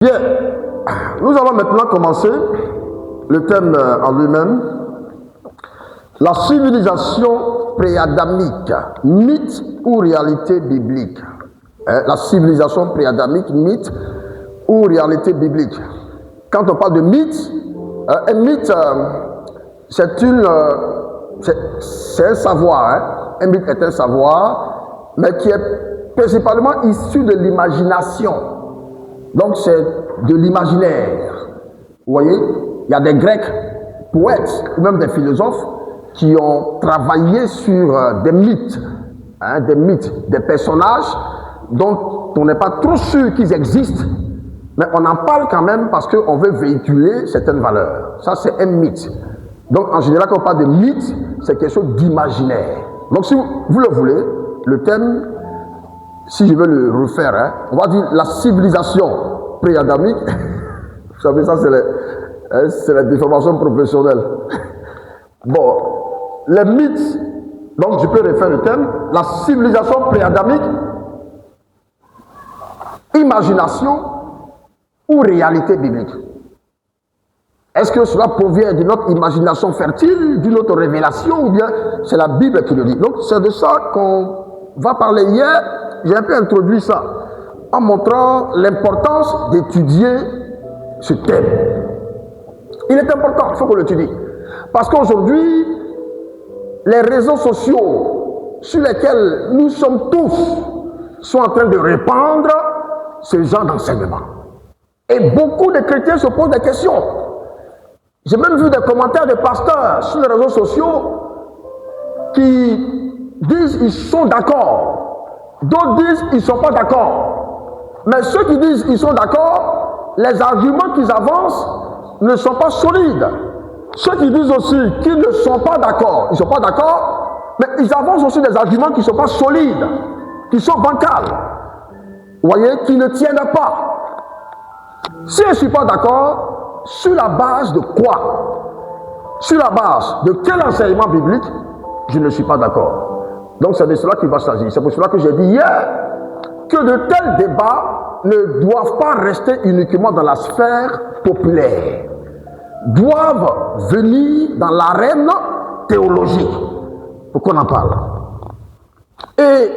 Bien, nous allons maintenant commencer le thème en lui-même. La civilisation préadamique, mythe ou réalité biblique. La civilisation préadamique, mythe ou réalité biblique. Quand on parle de mythe, un mythe, c'est un savoir. Un mythe est un savoir, mais qui est principalement issu de l'imagination. Donc c'est de l'imaginaire. Vous voyez, il y a des Grecs poètes, ou même des philosophes, qui ont travaillé sur des mythes, des personnages dont on n'est pas trop sûr qu'ils existent, mais on en parle quand même parce qu'on veut véhiculer certaines valeurs. Ça, c'est un mythe. Donc, en général, quand on parle de mythe, c'est quelque chose d'imaginaire. Donc, si vous le voulez, le thème, si je veux le refaire, on va dire la civilisation pré-adamique. Vous savez, ça, c'est la déformation professionnelle. Bon, les mythes, donc je peux refaire le thème, la civilisation pré-adamique, imagination ou réalité biblique. Est-ce que cela provient de notre imagination fertile, d'une autre révélation, ou bien c'est la Bible qui le dit? Donc c'est de ça qu'on va parler hier. J'ai un peu introduit ça en montrant l'importance d'étudier ce thème. Il est important, il faut qu'on l'étudie. Parce qu'aujourd'hui, les réseaux sociaux sur lesquels nous sommes tous sont en train de répandre ce genre d'enseignement. Et beaucoup de chrétiens se posent des questions. J'ai même vu des commentaires de pasteurs sur les réseaux sociaux qui disent qu'ils sont d'accord. D'autres disent qu'ils ne sont pas d'accord. Mais ceux qui disent qu'ils sont d'accord, les arguments qu'ils avancent ne sont pas solides. Ceux qui disent aussi qu'ils ne sont pas d'accord, ils ne sont pas d'accord, mais ils avancent aussi des arguments qui ne sont pas solides, qui sont bancals. Vous voyez, qui ne tiennent pas. Si je ne suis pas d'accord, sur la base de quoi? Sur la base de quel enseignement biblique je ne suis pas d'accord? Donc c'est de cela qu'il va s'agir. C'est pour cela que j'ai dit hier que de tels débats ne doivent pas rester uniquement dans la sphère populaire, doivent venir dans l'arène théologique pour qu'on en parle. Et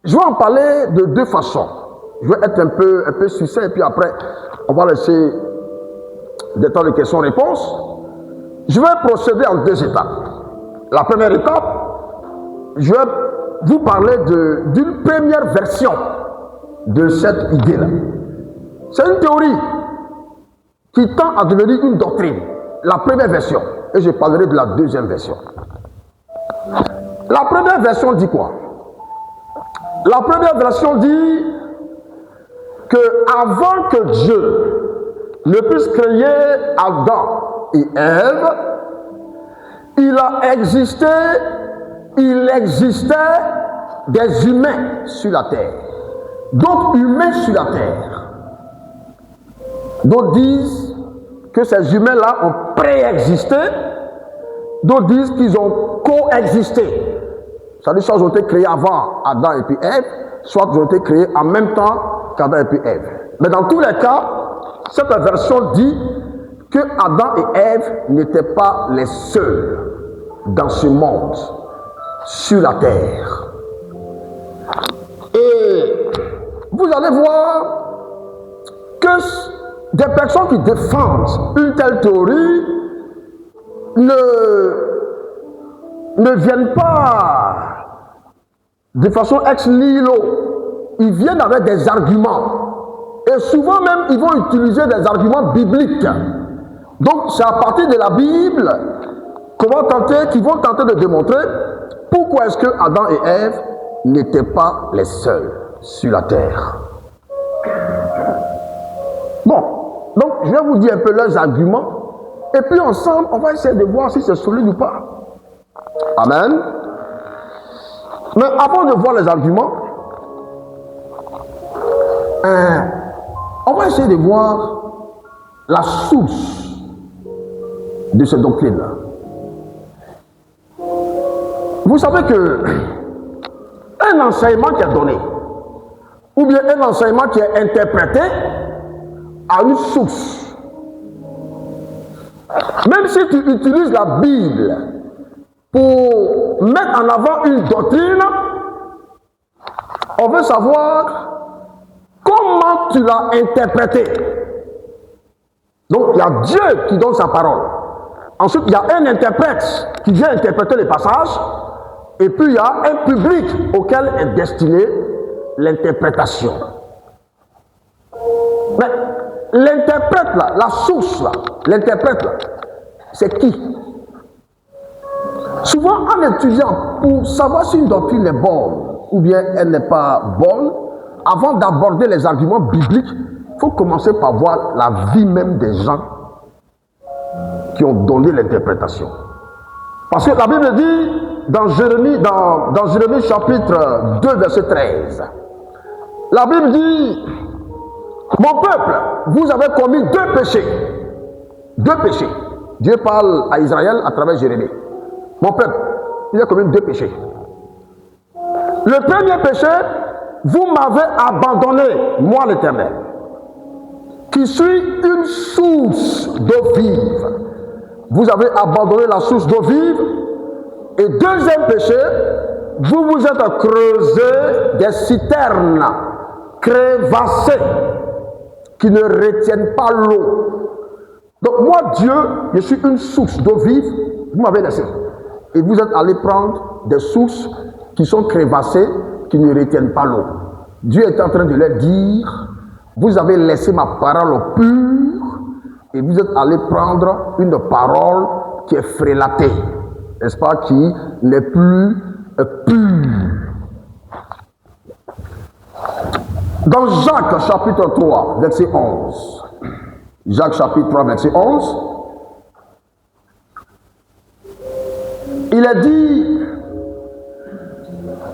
je vais en parler de deux façons. Je vais être un peu succinct et puis après on va laisser des temps de questions-réponses. Je vais procéder en deux étapes. La première étape, je vais vous parler d'une première version de cette idée-là. C'est une théorie qui tend à devenir une doctrine. La première version. Et je parlerai de la deuxième version. La première version dit quoi? La première version dit que avant que Dieu ne puisse créer Adam et Ève, il existait des humains sur la terre. D'autres humains sur la terre. D'autres disent que ces humains-là ont préexisté. D'autres disent qu'ils ont coexisté. C'est-à-dire soit ils ont été créés avant Adam et puis Ève, soit ils ont été créés en même temps qu'Adam et puis Ève. Mais dans tous les cas, cette version dit que Adam et Ève n'étaient pas les seuls dans ce monde, sur la terre. Et vous allez voir que des personnes qui défendent une telle théorie ne viennent pas de façon ex nihilo. Ils viennent avec des arguments. Et souvent même, ils vont utiliser des arguments bibliques. Donc, c'est à partir de la Bible qu'ils vont tenter de démontrer pourquoi est-ce que Adam et Ève n'étaient pas les seuls sur la terre. Bon, donc je vais vous dire un peu leurs arguments. Et puis ensemble, on va essayer de voir si c'est solide ou pas. Amen. Mais avant de voir les arguments, on va essayer de voir la source de cette doctrine-là. Vous savez que un enseignement qui est donné, ou bien un enseignement qui est interprété, à une source. Même si tu utilises la Bible pour mettre en avant une doctrine, on veut savoir comment tu l'as interprétée. Donc, il y a Dieu qui donne sa parole. Ensuite, il y a un interprète qui vient interpréter les passages. Et puis, il y a un public auquel est destinée l'interprétation. Mais l'interprète là, la source là, l'interprète là, c'est qui? Souvent, en étudiant, pour savoir si une doctrine est bonne ou bien elle n'est pas bonne, avant d'aborder les arguments bibliques, il faut commencer par voir la vie même des gens qui ont donné l'interprétation. Parce que la Bible dit dans Jérémie chapitre 2 verset 13, la Bible dit: mon peuple, vous avez commis deux péchés. Deux péchés. Dieu parle à Israël à travers Jérémie. Mon peuple, vous avez commis deux péchés. Le premier péché, vous m'avez abandonné, moi l'Éternel, qui suis une source d'eau vive. Vous avez abandonné la source d'eau vive. Et deuxième péché, vous vous êtes creusé des citernes crévassées qui ne retiennent pas l'eau. Donc moi, Dieu, je suis une source d'eau vive, vous m'avez laissé. Et vous êtes allé prendre des sources qui sont crévassées, qui ne retiennent pas l'eau. Dieu est en train de leur dire: vous avez laissé ma parole pure, et vous êtes allé prendre une parole qui est frélatée, n'est-ce pas, qui n'est plus pure. Dans Jacques chapitre 3, verset 11, Jacques chapitre 3, verset 11, il est dit: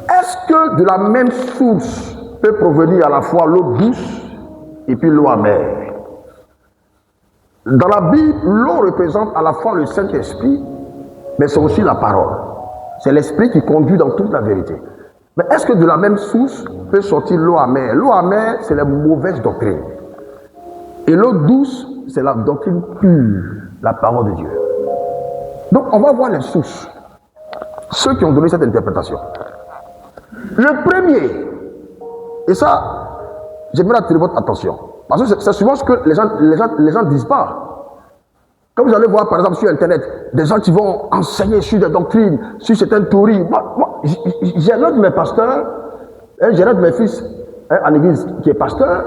est-ce que de la même source peut provenir à la fois l'eau douce et puis l'eau amère? Dans la Bible, l'eau représente à la fois le Saint-Esprit, mais c'est aussi la parole. C'est l'Esprit qui conduit dans toute la vérité. Mais est-ce que de la même source peut sortir l'eau amère? L'eau amère, c'est la mauvaise doctrine. Et l'eau douce, c'est la doctrine pure, la parole de Dieu. Donc, on va voir les sources. Ceux qui ont donné cette interprétation. Le premier, et ça, j'aimerais attirer votre attention, parce que c'est souvent ce que les gens ne disent pas. Quand vous allez voir, par exemple, sur Internet, des gens qui vont enseigner sur des doctrines, sur certaines théories. Moi j'ai l'un de mes pasteurs, j'ai l'un de mes fils en église qui est pasteur,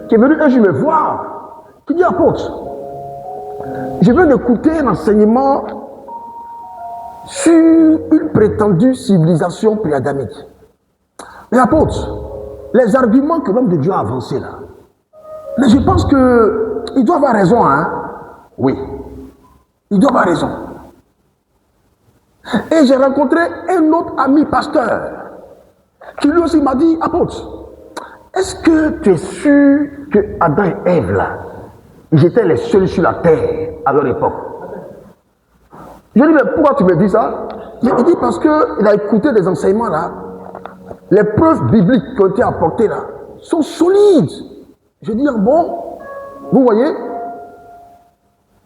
qui est venu un jour me voir, qui dit: apôtre, je viens d'écouter un enseignement sur une prétendue civilisation pré-adamique. Mais apôtre, les arguments que l'homme de Dieu a avancés là, mais je pense qu'il doit avoir raison, hein? Oui, il doit avoir raison. Et j'ai rencontré un autre ami pasteur qui lui aussi m'a dit: apôtre, est-ce que tu es sûr que Adam et Ève là, ils étaient les seuls sur la terre à leur époque? Je lui dis: mais pourquoi tu me dis ça? Il dit: parce qu'il a écouté des enseignements là, les preuves bibliques qui ont été apportées là sont solides. Je dis: bon, vous voyez?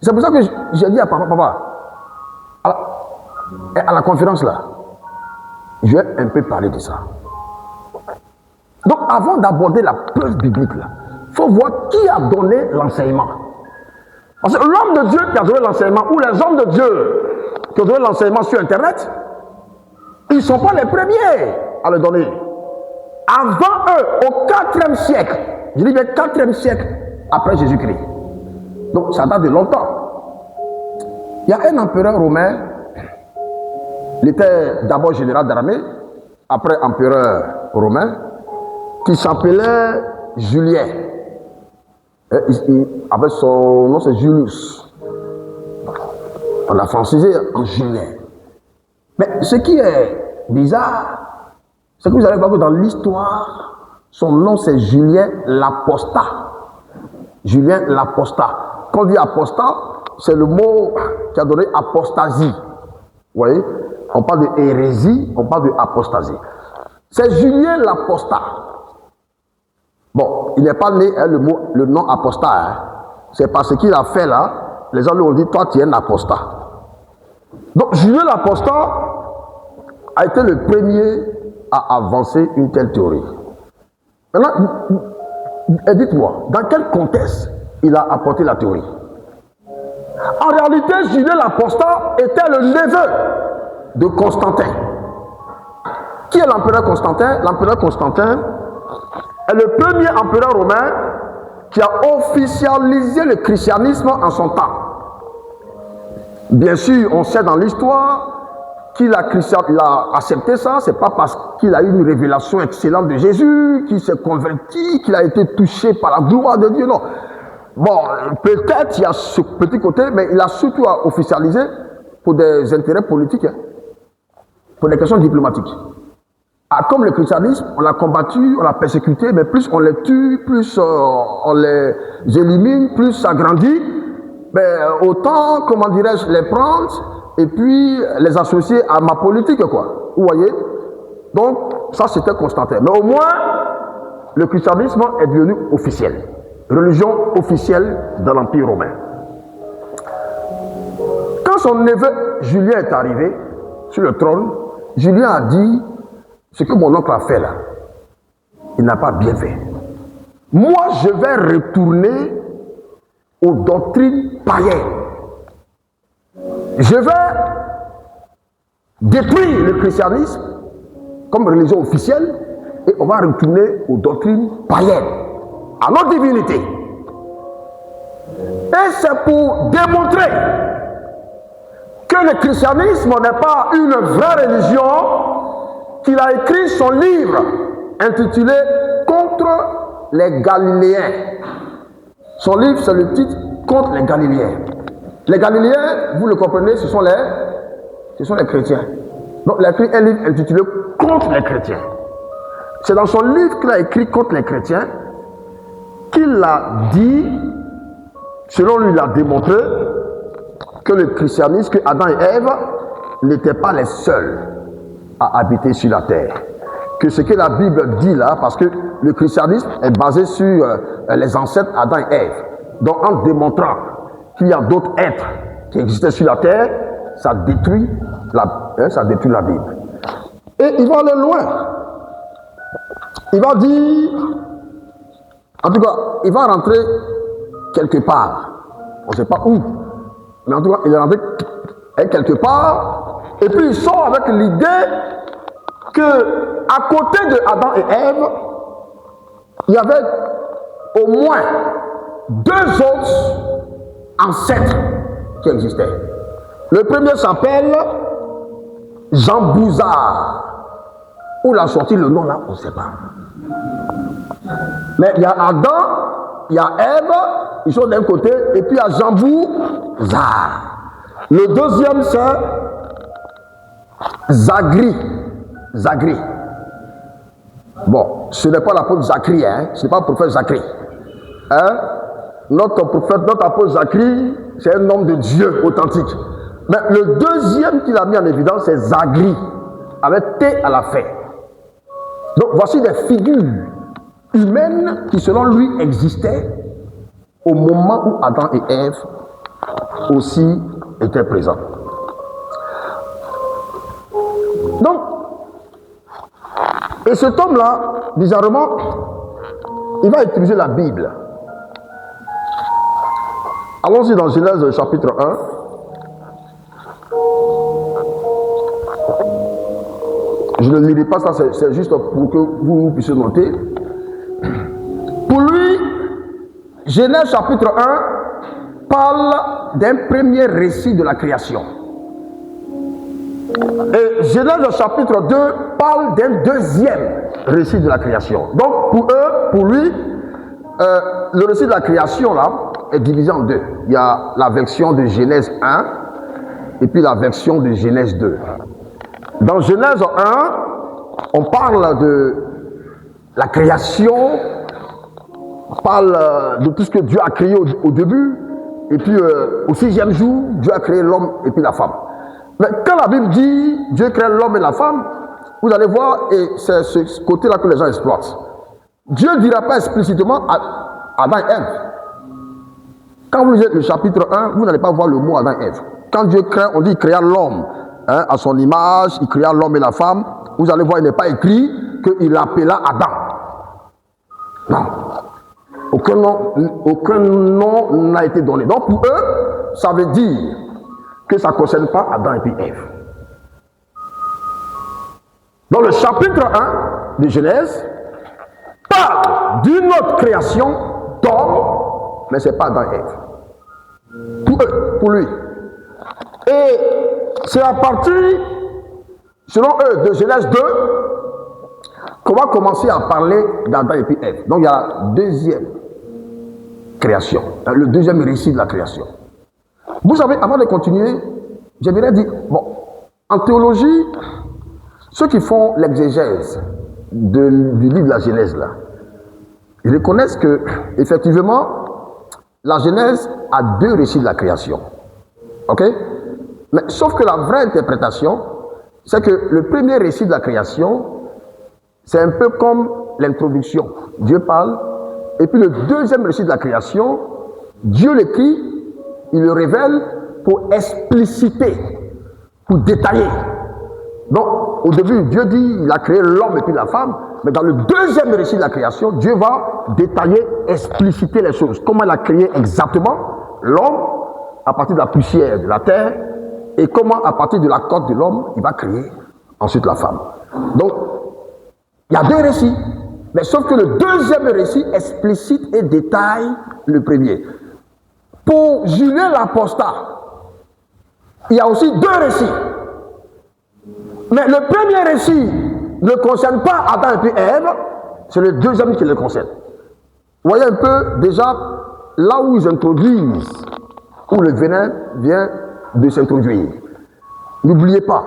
C'est pour ça que j'ai dit à papa, à la conférence là, je vais un peu parler de ça. Donc avant d'aborder la preuve biblique là, il faut voir qui a donné l'enseignement. Parce que l'homme de Dieu qui a donné l'enseignement, ou les hommes de Dieu qui ont donné l'enseignement sur Internet, ils ne sont pas les premiers à le donner. Avant eux, au 4e siècle, je dis bien 4e siècle après Jésus-Christ. Donc ça date de longtemps. Il y a un empereur romain, il était d'abord général d'armée, après empereur romain, qui s'appelait Julien. Avec son nom, c'est Julius. On l'a francisé en Julien. Mais ce qui est bizarre, c'est que vous allez voir que dans l'histoire, son nom c'est Julien l'Apostat. Julien l'Apostat. Quand on dit apostat, c'est le mot qui a donné apostasie. Vous voyez? On parle de hérésie, on parle de apostasie. C'est Julien l'Apostat. Bon, il n'est pas né, hein, le nom apostat. Hein. C'est parce qu'il a fait là, les gens lui ont dit, toi tu es un apostat. Donc Julien l'apostat a été le premier à avancer une telle théorie. Maintenant, dites-moi, dans quel contexte il a apporté la théorie? En réalité, Julien l'apostat était le neveu de Constantin. Qui est l'empereur Constantin? L'empereur Constantin est le premier empereur romain qui a officialisé le christianisme en son temps. Bien sûr, on sait dans l'histoire qu'il a accepté ça, c'est pas parce qu'il a eu une révélation excellente de Jésus, qu'il s'est converti, qu'il a été touché par la gloire de Dieu, non. Bon, peut-être il y a ce petit côté, mais il a surtout officialisé pour des intérêts politiques, hein, pour des questions diplomatiques. Ah, comme le christianisme, on l'a combattu, on l'a persécuté, mais plus on les tue, plus on les élimine, plus ça grandit, autant, comment dirais-je, les prendre et puis les associer à ma politique, quoi. Vous voyez? Donc, ça c'était Constantin. Mais au moins, le christianisme est devenu officiel. Religion officielle de l'Empire romain. Quand son neveu Julien est arrivé sur le trône, Julien a dit, ce que mon oncle a fait là, il n'a pas bien fait. Moi, je vais retourner aux doctrines païennes. Je vais détruire le christianisme comme religion officielle et on va retourner aux doctrines païennes, à notre divinité. Et c'est pour démontrer que le christianisme n'est pas une vraie religion qu'il a écrit son livre intitulé Contre les Galiléens. Son livre, c'est le titre Contre les Galiléens. Les Galiléens, vous le comprenez, ce sont les chrétiens. Donc il a écrit un livre intitulé Contre les chrétiens. C'est dans son livre qu'il a écrit Contre les chrétiens qu'il a dit, selon lui, il a démontré que le christianisme, que Adam et Ève n'étaient pas les seuls à habiter sur la terre. Que ce que la Bible dit là, parce que le christianisme est basé sur les ancêtres Adam et Ève. Donc en démontrant qu'il y a d'autres êtres qui existaient sur la terre, ça détruit la Bible. Et il va aller loin. Il va dire, en tout cas, il va rentrer quelque part. On ne sait pas où. Mais en tout cas, il est rentré quelque part. Et puis il sort avec l'idée que à côté de Adam et Ève, il y avait au moins deux autres ancêtres qui existaient. Le premier s'appelle Jean Bouzard. Où il a sorti le nom là, on ne sait pas. Mais il y a Adam, il y a Ève, ils sont d'un côté, et puis il y a Jean Bouzard. Le deuxième c'est Zacharie. Bon, ce n'est pas l'apôtre Zacharie, hein? Ce n'est pas le prophète Zacharie. Hein? Notre prophète, notre apôtre Zacharie, c'est un homme de Dieu authentique. Mais le deuxième qu'il a mis en évidence, c'est Zacharie, avec T à la fin. Donc voici des figures humaines qui, selon lui, existaient au moment où Adam et Ève aussi étaient présents. Donc, et cet homme-là, bizarrement, il va utiliser la Bible. Allons-y dans Genèse chapitre 1. Je ne lirai pas ça, c'est juste pour que vous puissiez noter. Pour lui, Genèse chapitre 1 parle d'un premier récit de la création. Et Genèse chapitre 2 parle d'un deuxième récit de la création. Donc pour lui, le récit de la création là est divisé en deux. Il y a la version de Genèse 1 et puis la version de Genèse 2. Dans Genèse 1, on parle de la création, on parle de tout ce que Dieu a créé au début, et puis au sixième jour, Dieu a créé l'homme et puis la femme. Mais quand la Bible dit Dieu crée l'homme et la femme, vous allez voir, et c'est ce côté-là que les gens exploitent. Dieu ne dira pas explicitement à Adam et Ève. Quand vous lisez le chapitre 1, vous n'allez pas voir le mot Adam et Ève. Quand Dieu crée, on dit qu'il créa l'homme à son image, il créa l'homme et la femme. Vous allez voir, il n'est pas écrit qu'il l'appela Adam. Non. Aucun nom n'a été donné. Donc pour eux, ça veut dire que ça ne concerne pas Adam et puis Ève. Dans le chapitre 1 de Genèse, parle d'une autre création d'homme, mais ce n'est pas Adam et Ève. Pour eux, pour lui. Et c'est à partir, selon eux, de Genèse 2, qu'on va commencer à parler d'Adam et puis Ève. Donc il y a la deuxième création, le deuxième récit de la création. Vous savez, avant de continuer, j'aimerais dire, bon, en théologie, ceux qui font l'exégèse du livre de la Genèse, là, ils reconnaissent que, effectivement, la Genèse a deux récits de la création. Ok? Mais sauf que la vraie interprétation, c'est que le premier récit de la création, c'est un peu comme l'introduction. Dieu parle, et puis le deuxième récit de la création, Dieu l'écrit, il le révèle pour expliciter, pour détailler. Donc, au début, Dieu dit, il a créé l'homme et puis la femme, mais dans le deuxième récit de la création, Dieu va détailler, expliciter les choses. Comment il a créé exactement l'homme à partir de la poussière de la terre, et comment à partir de la côte de l'homme, il va créer ensuite la femme. Donc, il y a deux récits, mais sauf que le deuxième récit explicite et détaille le premier. Pour Julien l'apostat, il y a aussi deux récits. Mais le premier récit ne concerne pas Adam et puis Ève, c'est le deuxième qui le concerne. Vous voyez un peu déjà là où ils introduisent, où le venin vient de s'introduire. N'oubliez pas,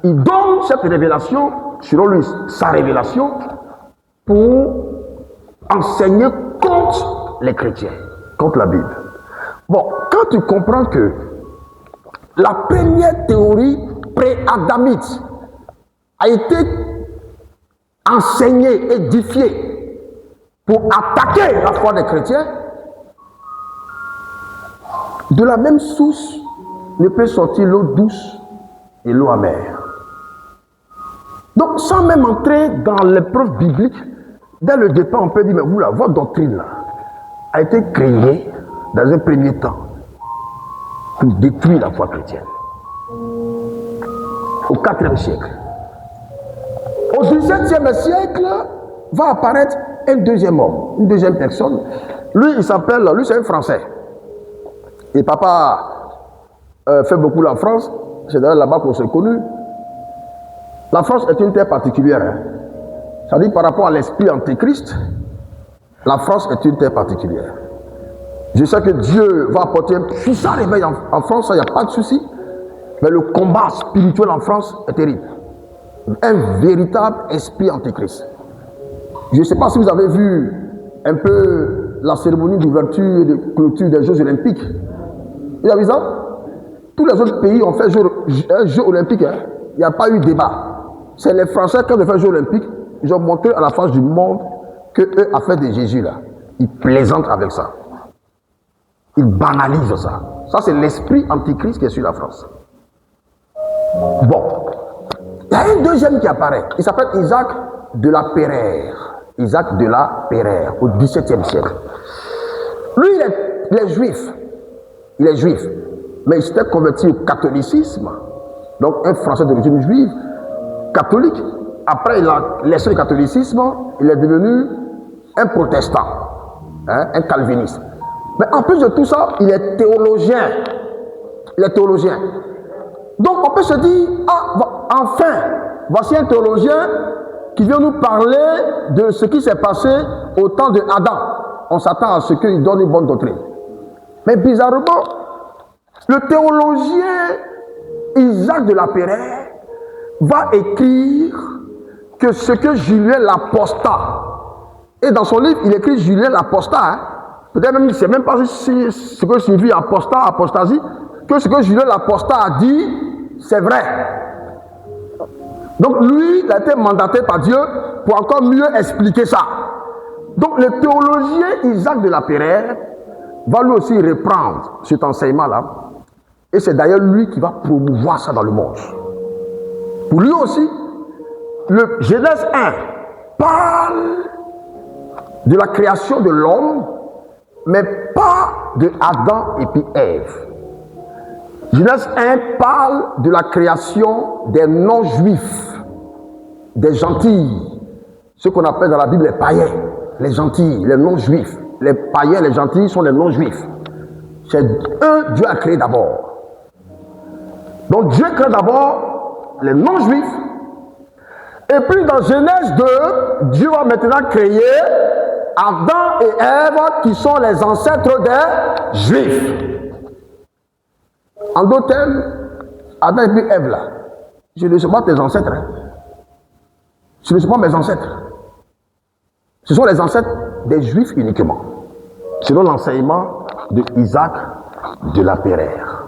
il donne cette révélation, selon lui, sa révélation, pour enseigner contre les chrétiens, contre la Bible. Bon, quand tu comprends que la première théorie pré-adamite a été enseignée, édifiée pour attaquer la foi des chrétiens, de la même source ne peut sortir l'eau douce et l'eau amère. Donc, sans même entrer dans l'épreuve biblique, dès le départ, on peut dire, mais vous, là, votre doctrine là, a été créée dans un premier temps pour détruire la foi chrétienne. Au IVe siècle. Au XVIIe siècle, va apparaître un deuxième homme, une deuxième personne. Lui, il s'appelle, lui, c'est un Français. Et papa fait beaucoup la France. C'est d'ailleurs là-bas qu'on s'est connus. La France est une terre particulière. Hein. Ça dit par rapport à l'esprit antéchrist, la France est une terre particulière. Je sais que Dieu va apporter un puissant réveil en France, il n'y a pas de souci. Mais le combat spirituel en France est terrible. Un véritable esprit antéchrist. Je ne sais pas si vous avez vu un peu la cérémonie d'ouverture et de clôture des Jeux Olympiques. Vous avez vu ça? Tous les autres pays ont fait un jeu olympique. Hein. Il n'y a pas eu débat. C'est les Français, quand ils ont fait un jeu olympique, ils ont montré à la face du monde qu'eux a fait de Jésus là. Ils plaisantent avec ça. Ils banalisent ça. Ça, c'est l'esprit antichrist qui est sur la France. Bon. Il y a un deuxième qui apparaît. Il s'appelle Isaac de la Pérère. Isaac de la Pérère, au XVIIe siècle. Lui, il est juif. Il est juif. Mais il s'était converti au catholicisme. Donc, un Français d'origine juive, catholique. Après, il a laissé le catholicisme. Il est devenu un protestant. Hein, un calviniste. Mais en plus de tout ça, il est théologien. Il est théologien. Donc, on peut se dire, ah, enfin, voici un théologien qui vient nous parler de ce qui s'est passé au temps de Adam. On s'attend à ce qu'il donne une bonne doctrine. Mais bizarrement, le théologien Isaac de la Pérère va écrire que ce que Julien l'apostat, et dans son livre, il écrit Julien l'apostat, hein, peut-être même, il ne sait même pas ce que signifie apostat, apostasie, que ce que Julien l'apostat a dit, c'est vrai. Donc lui, il a été mandaté par Dieu pour encore mieux expliquer ça. Donc le théologien Isaac de Lapeyre va lui aussi reprendre cet enseignement-là. Et c'est d'ailleurs lui qui va promouvoir ça dans le monde. Pour lui aussi, le Genèse 1 parle de la création de l'homme, mais pas de Adam et puis Ève. Genèse 1 parle de la création des non-juifs, des gentils, ce qu'on appelle dans la Bible les païens, les gentils, les non-juifs. Les païens, les gentils sont les non-juifs. C'est eux Dieu a créé d'abord. Donc Dieu crée d'abord les non-juifs. Et puis dans Genèse 2, Dieu va maintenant créer Adam et Ève qui sont les ancêtres des Juifs. En d'autres termes, Adam et puis Ève là, je ne suis pas tes ancêtres. Hein. Ce ne sont pas mes ancêtres. Ce sont les ancêtres des Juifs uniquement. Selon l'enseignement de Isaac de Lapeyre,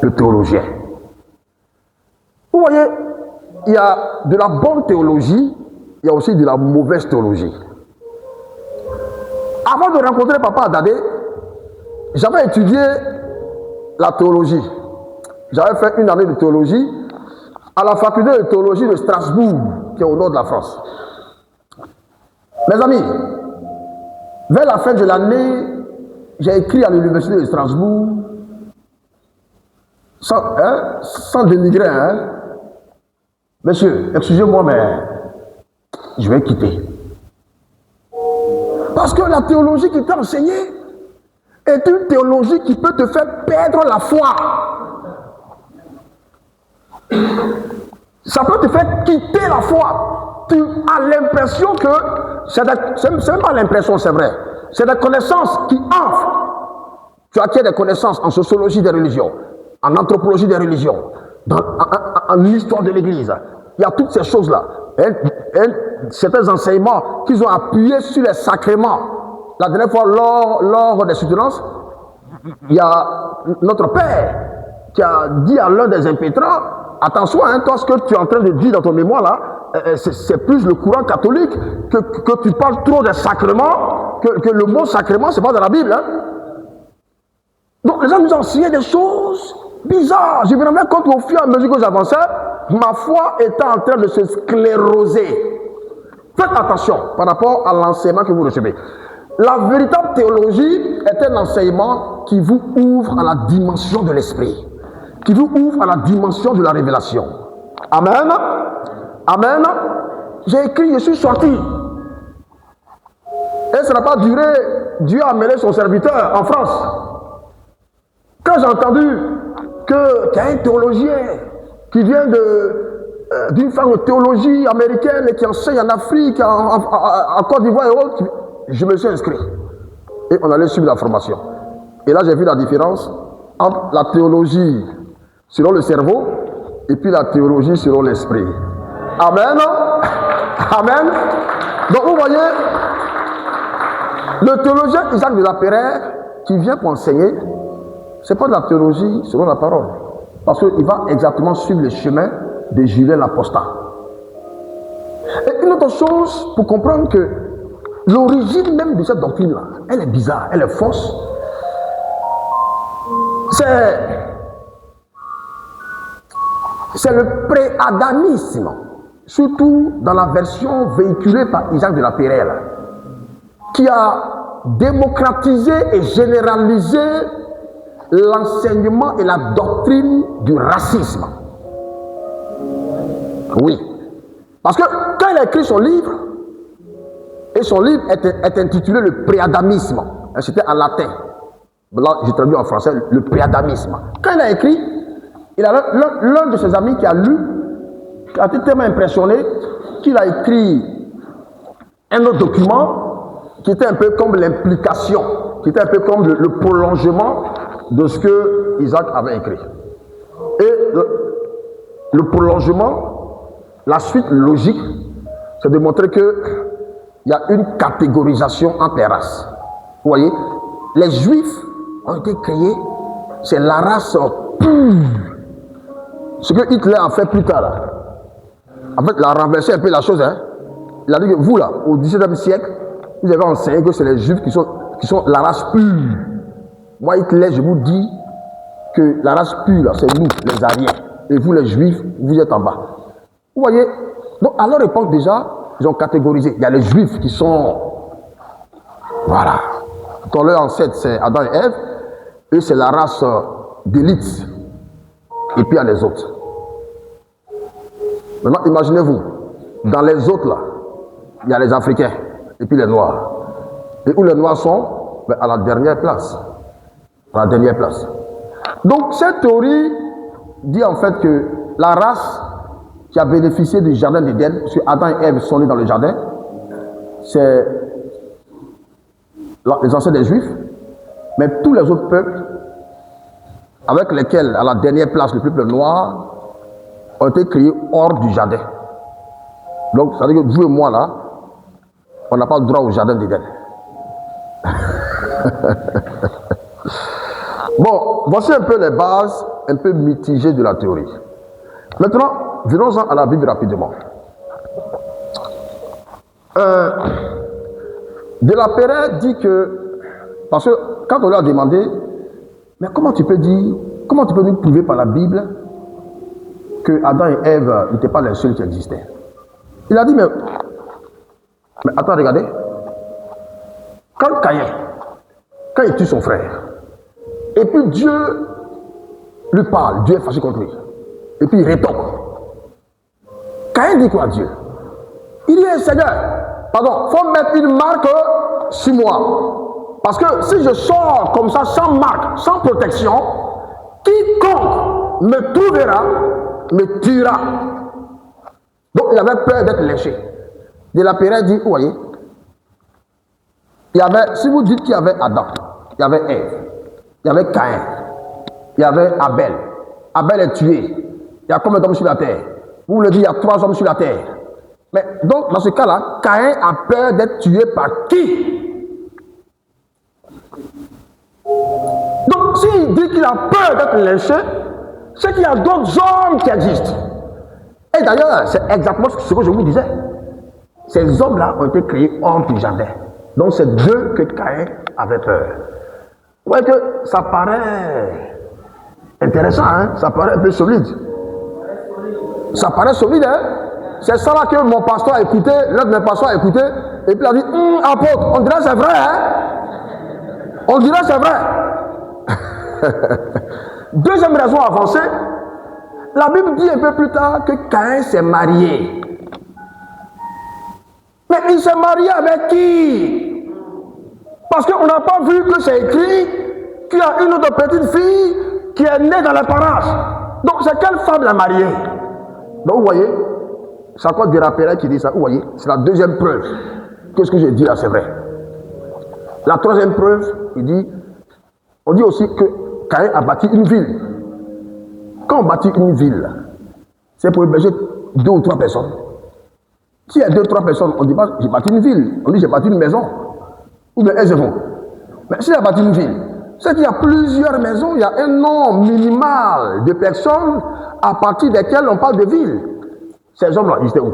le théologien. Vous voyez, il y a de la bonne théologie, il y a aussi de la mauvaise théologie. Avant de rencontrer Papa Adadé, j'avais étudié la théologie. J'avais fait une année de théologie à la faculté de théologie de Strasbourg, qui est au nord de la France. Mes amis, vers la fin de l'année, j'ai écrit à l'université de Strasbourg, sans dénigrer, hein. Monsieur, excusez-moi, mais je vais quitter. Parce que la théologie qui t'a enseignée est une théologie qui peut te faire perdre la foi. Ça peut te faire quitter la foi. Tu as l'impression que, c'est même pas l'impression, c'est vrai, c'est des connaissances qui enflent. Tu acquiers des connaissances en sociologie des religions, en anthropologie des religions, en histoire de l'Église. Il y a toutes ces choses-là. Certains enseignements qu'ils ont appuyés sur les sacrements. La dernière fois, lors des soutenances, il y a notre Père qui a dit à l'un des impétrants, attention, hein, toi, ce que tu es en train de dire dans ton mémoire là, c'est plus le courant catholique que tu parles trop des sacrements, que le mot sacrement, c'est pas dans la Bible. Hein. Donc les gens nous ont enseigné des choses bizarres. Je me rendais compte au fur et à mesure que j'avançais, ma foi était en train de se scléroser. Faites attention par rapport à l'enseignement que vous recevez. La véritable théologie est un enseignement qui vous ouvre à la dimension de l'esprit, qui vous ouvre à la dimension de la révélation. Amen. Amen. J'ai écrit, je suis sorti. Et ça n'a pas duré. Dieu a amené son serviteur en France. Quand j'ai entendu qu'il y a un théologien qui vient d'une forme de théologie américaine et qui enseigne en Afrique, en Côte d'Ivoire et autres, je me suis inscrit. Et on allait suivre la formation. Et là, j'ai vu la différence entre la théologie selon le cerveau et puis la théologie selon l'esprit. Amen. Amen. Donc, vous voyez, le théologien Isaac de Lapeyre qui vient pour enseigner, ce n'est pas de la théologie selon la parole. Parce qu'il va exactement suivre le chemin de Julien l'apostat. Et une autre chose, pour comprendre que l'origine même de cette doctrine-là, elle est bizarre, elle est fausse. C'est le pré-adamisme, surtout dans la version véhiculée par Isaac de Lapeyre, qui a démocratisé et généralisé l'enseignement et la doctrine du racisme. Oui. Parce que quand il a écrit son livre, et son livre est intitulé Le préadamisme, c'était en latin. Là, j'ai traduit en français le préadamisme. Quand il a écrit, il a l'un de ses amis qui a lu, qui a été tellement impressionné qu'il a écrit un autre document qui était un peu comme l'implication, qui était un peu comme le prolongement de ce que Isaac avait écrit. Et le prolongement, la suite logique, c'est de montrer qu'il y a une catégorisation entre les races. Vous voyez, les Juifs ont été créés, c'est la race pure. Ce que Hitler a fait plus tard. En fait, il a renversé un peu la chose. Hein. Il a dit que vous là, au XVIIe siècle, vous avez enseigné que c'est les Juifs qui sont la race pure. Moi, Hitler, je vous dis que la race pure, là, c'est nous, les Ariens. Et vous, les Juifs, vous êtes en bas. Vous voyez? Donc, à leur époque, déjà, ils ont catégorisé. Il y a les Juifs qui sont... Voilà. Quand leur ancêtre, c'est Adam et Ève, eux, c'est la race d'élite. Et puis, il y a les autres. Maintenant, imaginez-vous, dans les autres, là, il y a les Africains, et puis les Noirs. Et où les Noirs sont? Ben, à la dernière place. À la dernière place. Donc, cette théorie dit en fait que la race qui a bénéficié du jardin d'Éden, parce que Adam et Ève sont nés dans le jardin, c'est les ancêtres des Juifs, mais tous les autres peuples, avec lesquels, à la dernière place, le peuple noir, ont été créés hors du jardin. Donc, ça veut dire que vous et moi, là, on n'a pas le droit au jardin d'Éden. Bon, voici un peu les bases, un peu mitigées de la théorie. Maintenant, venons-en à la Bible rapidement. De la Pérez dit que, parce que quand on lui a demandé, mais comment tu peux nous prouver par la Bible que Adam et Ève n'étaient pas les seuls qui existaient? Il a dit, mais attends, regardez. Quand Caïn, quand il tue son frère, et puis Dieu lui parle, Dieu est fâché contre lui, et puis il rétorque. Caïn dit quoi à Dieu? Il dit, Seigneur, pardon, il faut mettre une marque sur moi. Parce que si je sors comme ça, sans marque, sans protection, quiconque me trouvera, me tuera. Donc il avait peur d'être léché. De la Pérez dit, vous voyez, il y avait, si vous dites qu'il y avait Adam, il y avait Ève, il y avait Caïn, il y avait Abel. Abel est tué. Il y a combien d'hommes sur la terre? Vous le dites, il y a 3 hommes sur la terre. Mais donc, dans ce cas-là, Caïn a peur d'être tué par qui? Donc, s'il dit qu'il a peur d'être lynché, c'est qu'il y a d'autres hommes qui existent. Et d'ailleurs, c'est exactement ce que je vous disais. Ces hommes-là ont été créés hors du jardin. Donc, c'est d'eux que Caïn avait peur. Vous voyez que ça paraît intéressant, hein? Ça paraît un peu solide. Ça paraît solide, hein? C'est ça là que mon pasteur a écouté, l'un de mes pasteurs a écouté, et puis il a dit, apôtre, on dirait c'est vrai, hein? On dirait c'est vrai. Deuxième raison avancée, la Bible dit un peu plus tard que Caïn s'est marié. Mais il s'est marié avec qui? Parce qu'on n'a pas vu que c'est écrit qu'il y a une autre petite fille qui est née dans les parages. Donc c'est quelle femme l'a mariée? Donc vous voyez, c'est encore des rappels qui disent ça. Vous voyez, c'est la deuxième preuve que ce que j'ai dit là, c'est vrai. La troisième preuve, on dit aussi que Caïn a bâti une ville. Quand on bâtit une ville, c'est pour héberger 2 ou 3 personnes. S'il y a 2 ou 3 personnes, on ne dit pas j'ai bâti une ville, on dit j'ai bâti une maison. Ou bien elles vont. Mais s'il y a bâti une ville, c'est qu'il y a plusieurs maisons, il y a un nombre minimal de personnes à partir desquelles on parle de ville. Ces hommes-là, ils étaient où?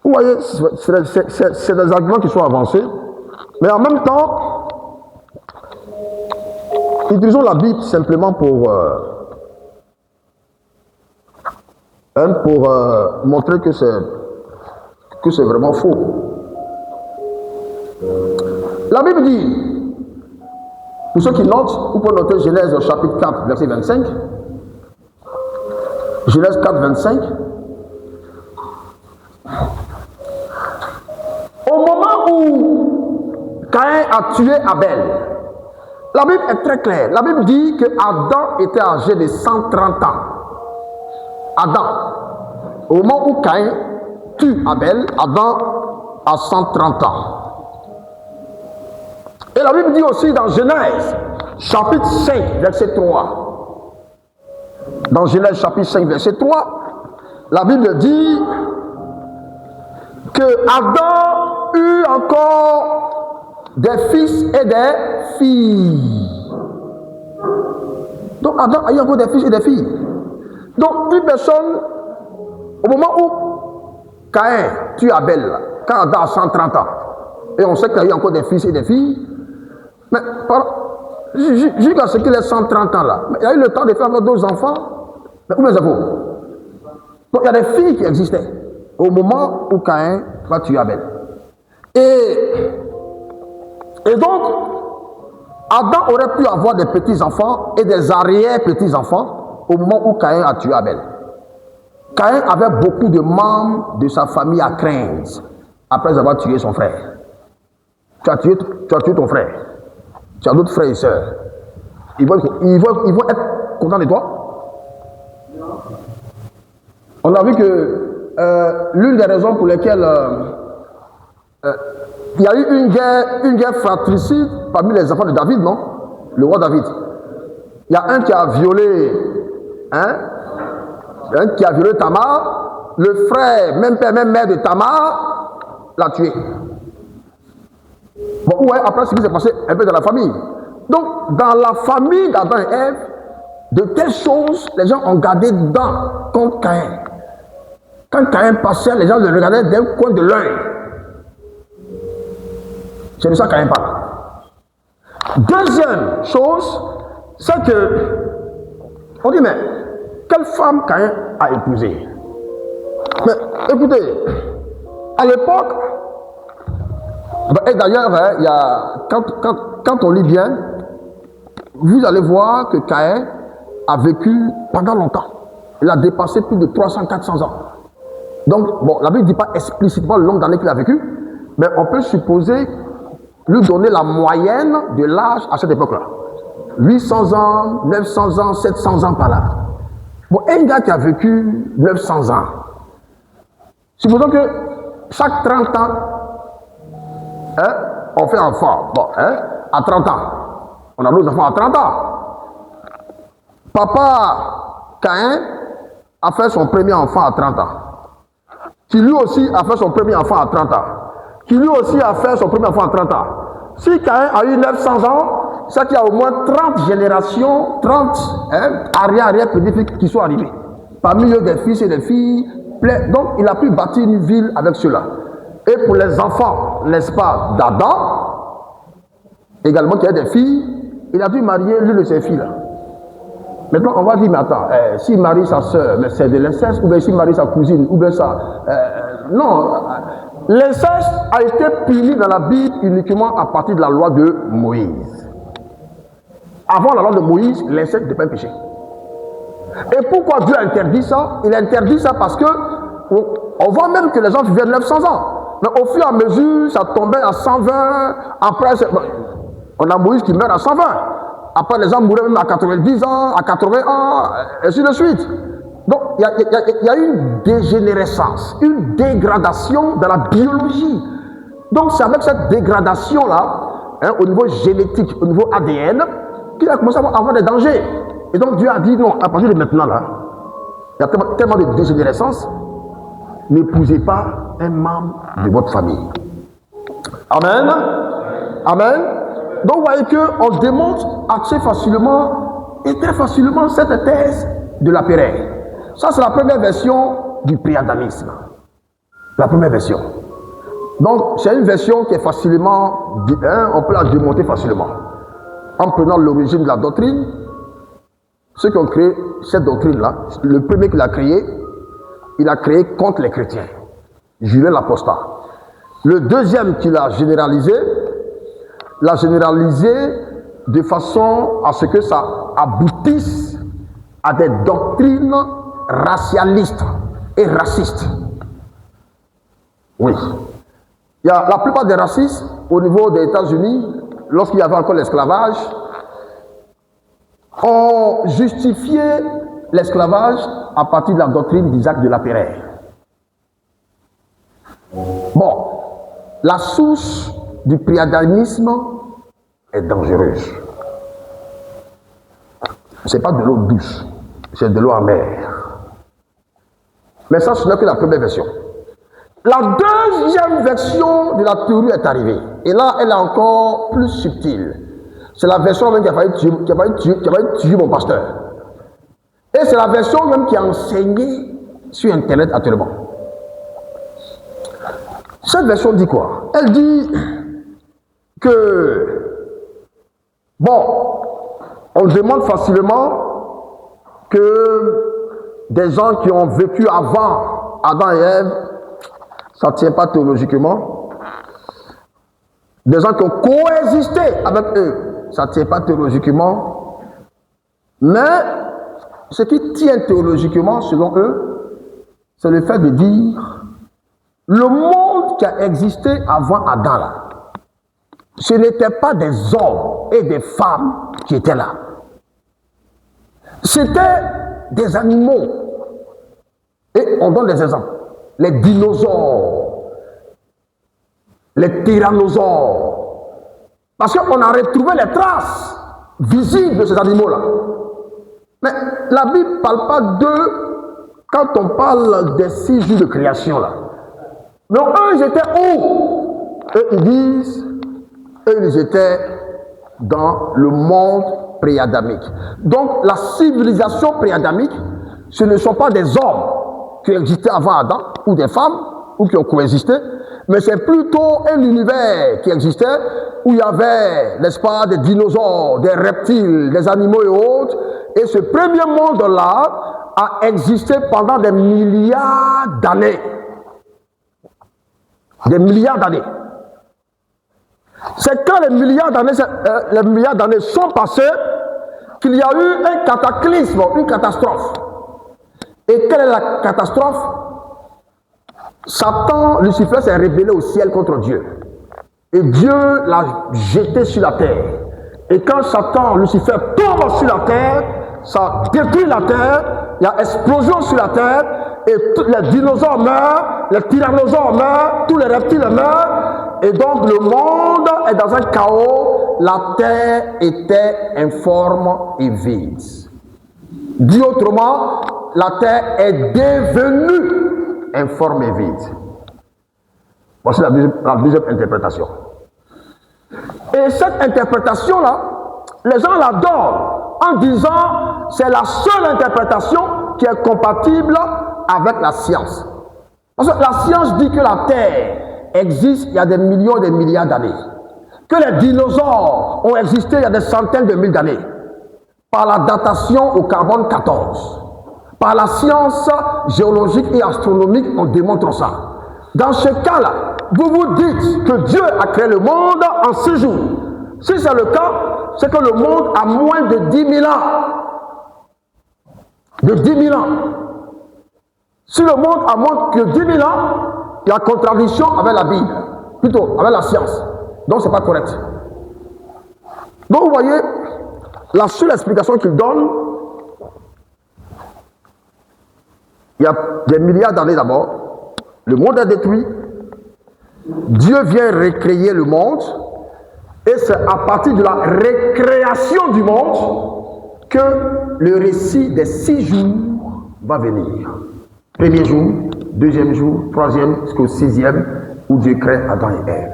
Vous voyez, c'est des arguments qui sont avancés, mais en même temps, utilisons la Bible simplement pour montrer que c'est vraiment faux. La Bible dit, pour ceux qui notent, vous pouvez noter Genèse chapitre 4, verset 25. Genèse 4, 25. Au moment où Caïn a tué Abel, la Bible est très claire. La Bible dit que Adam était âgé de 130 ans. Adam. Au moment où Caïn tue Abel, Adam a 130 ans. Et la Bible dit aussi dans Genèse, chapitre 5, verset 3. Dans Genèse, chapitre 5, verset 3, la Bible dit que Adam eut encore des fils et des filles. Donc Adam a eu encore des fils et des filles. Donc une personne, au moment où Caïn tue Abel quand Adam a 130 ans. Et on sait qu'il y a eu encore des fils et des filles. Mais jusqu'à ce qu'il ait 130 ans là, il a eu le temps de faire d'autres enfants. Mais combien ça vaut? Donc il y a des filles qui existaient au moment où Caïn va tuer Abel. Et donc, Adam aurait pu avoir des petits-enfants et des arrière-petits-enfants au moment où Caïn a tué Abel. Caïn avait beaucoup de membres de sa famille à craindre après avoir tué son frère. Tu as tué ton frère. Tu as d'autres frères et sœurs. Ils vont être contents de toi. On a vu que l'une des raisons pour lesquelles il y a eu une guerre fratricide parmi les enfants de David, non? Le roi David. Il y a un qui a violé, Tamar. Le frère, même père, même mère de Tamar, l'a tué. Bon, ouais, après ce qui s'est passé un peu dans la famille. Donc, dans la famille d'Adam et Ève, de telles choses, les gens ont gardé dedans contre Caïn. Quand Caïn passait, les gens le regardaient d'un coin de l'œil. C'est de ça Caïn parle. Deuxième chose, c'est que, on dit, mais quelle femme Caïn a épousée? Mais écoutez, à l'époque, et d'ailleurs, il y a, quand on lit bien, vous allez voir que Caïn a vécu pendant longtemps. Il a dépassé plus de 300-400 ans. Donc, bon, la Bible ne dit pas explicitement le nombre d'années qu'il a vécu, mais on peut supposer lui donner la moyenne de l'âge à cette époque-là. 800 ans, 900 ans, 700 ans par là. Bon, un gars qui a vécu 900 ans, supposons que chaque 30 ans, on fait un enfant. Bon, à 30 ans. On a nos enfants à 30 ans. Papa Caïn a fait son premier enfant à 30 ans. Qui lui aussi a fait son premier enfant à 30 ans. Qui lui aussi a fait son premier enfant à 30 ans. Si Caïn a eu 900 ans, c'est qu'il y a au moins 30 générations, 30 arrière-petits-fils qui sont arrivés. Parmi eux, des fils et des filles. Donc, il a pu bâtir une ville avec cela. Et pour les enfants, n'est-ce pas, d'Adam, également qui a des filles, il a dû marier l'une de ses filles là. Maintenant, on va dire, mais attends, s'il marie sa soeur, mais c'est de l'inceste, ou bien s'il marie sa cousine, ou bien ça. Non, l'inceste a été puni dans la Bible uniquement à partir de la loi de Moïse. Avant la loi de Moïse, l'inceste n'était pas un péché. Et pourquoi Dieu interdit ça? Il interdit ça parce que on voit même que les gens vivaient 900 ans. Mais au fur et à mesure, ça tombait à 120. Après, on a Moïse qui meurt à 120. Après, les gens mouraient même à 90 ans, à 80 ans, et ainsi de suite. Donc, il y a une dégénérescence, une dégradation dans la biologie. Donc, c'est avec cette dégradation-là, au niveau génétique, au niveau ADN, qu'il a commencé à avoir des dangers. Et donc, Dieu a dit non, à partir de maintenant, là, il y a tellement de dégénérescence, n'épousez pas un membre de votre famille. Amen. Amen. Donc, vous voyez qu'on démontre assez facilement et très facilement cette thèse de la Pérée. Ça, c'est la première version du préadanisme. La première version. Donc, c'est une version qui est facilement, on peut la démonter facilement. En prenant l'origine de la doctrine, ceux qui ont créé cette doctrine-là, le premier qui l'a créé, il a créé contre les chrétiens. Julien l'apostat. Le deuxième qui l'a généralisé de façon à ce que ça aboutisse à des doctrines racialistes et racistes. Oui. Il y a la plupart des racistes au niveau des États-Unis, lorsqu'il y avait encore l'esclavage, ont justifié l'esclavage à partir de la doctrine d'Isaac de la Pérée. Bon, la source du préadanisme est dangereuse. Ce n'est pas de l'eau douce, c'est de l'eau amère. Mais ça, ce n'est que la première version. La deuxième version de la théorie est arrivée. Et là, elle est encore plus subtile. C'est la version même qui a failli tuer mon pasteur. Et c'est la version même qui est enseignée sur Internet actuellement. Cette version dit quoi? Elle dit que, bon, on demande facilement que des gens qui ont vécu avant Adam et Ève, ça ne tient pas théologiquement. Des gens qui ont coexisté avec eux, ça ne tient pas théologiquement. Mais ce qui tient théologiquement, selon eux, c'est le fait de dire le monde qui a existé avant Adam, là, ce n'étaient pas des hommes et des femmes qui étaient là. C'était des animaux. Et on donne des exemples. Les dinosaures, les tyrannosaures. Parce qu'on a retrouvé les traces visibles de ces animaux-là. Mais la Bible ne parle pas d'eux quand on parle des 6 jours de création, là. Donc eux, ils étaient où? Eux, ils disent, eux, ils étaient dans le monde pré-adamique. Donc la civilisation pré-adamique, ce ne sont pas des hommes qui existaient avant Adam, ou des femmes, ou qui ont coexisté, mais c'est plutôt un univers qui existait, où il y avait, n'est-ce pas, des dinosaures, des reptiles, des animaux et autres, et ce premier monde-là a existé pendant des milliards d'années. Des milliards d'années. C'est quand les milliards d'années sont passées qu'il y a eu un cataclysme, une catastrophe. Et quelle est la catastrophe? Satan, Lucifer, s'est rebellé au ciel contre Dieu. Et Dieu l'a jeté sur la terre. Et quand Satan, Lucifer, tombe sur la terre, ça détruit la terre, il y a explosion sur la terre, et tous les dinosaures meurent, les tyrannosaures meurent, tous les reptiles meurent, et donc le monde est dans un chaos, la terre était informe et vide. Dit autrement, la terre est devenue informe et vide. Voici la deuxième interprétation. Et cette interprétation-là, les gens la donnent en disant c'est la seule interprétation qui est compatible avec la science. Parce que la science dit que la Terre existe il y a des millions et des milliards d'années. Que les dinosaures ont existé il y a des centaines de milliers d'années. Par la datation au carbone 14. Par la science géologique et astronomique, on démontre ça. Dans ce cas-là, vous vous dites que Dieu a créé le monde en 6 jours. Si c'est le cas, c'est que le monde a moins de 10 000 ans. De 10 000 ans. Si le monde a moins que 10 000 ans, il y a contradiction avec la Bible, plutôt avec la science. Donc ce n'est pas correct. Donc vous voyez, la seule explication qu'il donne, il y a des milliards d'années d'abord, le monde est détruit, Dieu vient recréer le monde, et c'est à partir de la récréation du monde que le récit des 6 jours va venir. Premier jour, deuxième jour, troisième, jusqu'au 6e, où Dieu crée Adam et Ève.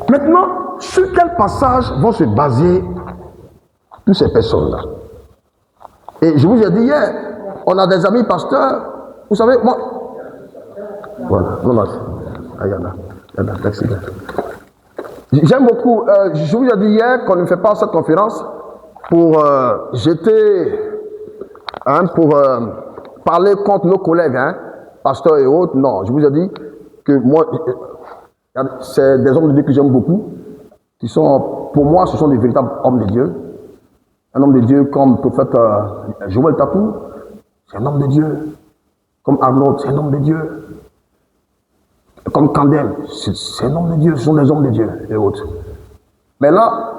Maintenant, sur quel passage vont se baser toutes ces personnes-là? Et je vous ai dit hier, on a des amis pasteurs, vous savez, moi... Voilà, non, non, il y en a, merci. J'aime beaucoup, je vous ai dit hier qu'on ne fait pas cette conférence pour jeter, pour parler contre nos collègues, pasteurs et autres. Non, je vous ai dit que moi, c'est des hommes de Dieu que j'aime beaucoup, qui sont, pour moi, ce sont des véritables hommes de Dieu. Un homme de Dieu comme le prophète Joël Tatou, c'est un homme de Dieu. Comme Arnaud, c'est un homme de Dieu. Comme Candel, c'est un homme de Dieu, ce sont des hommes de Dieu et autres. Mais là,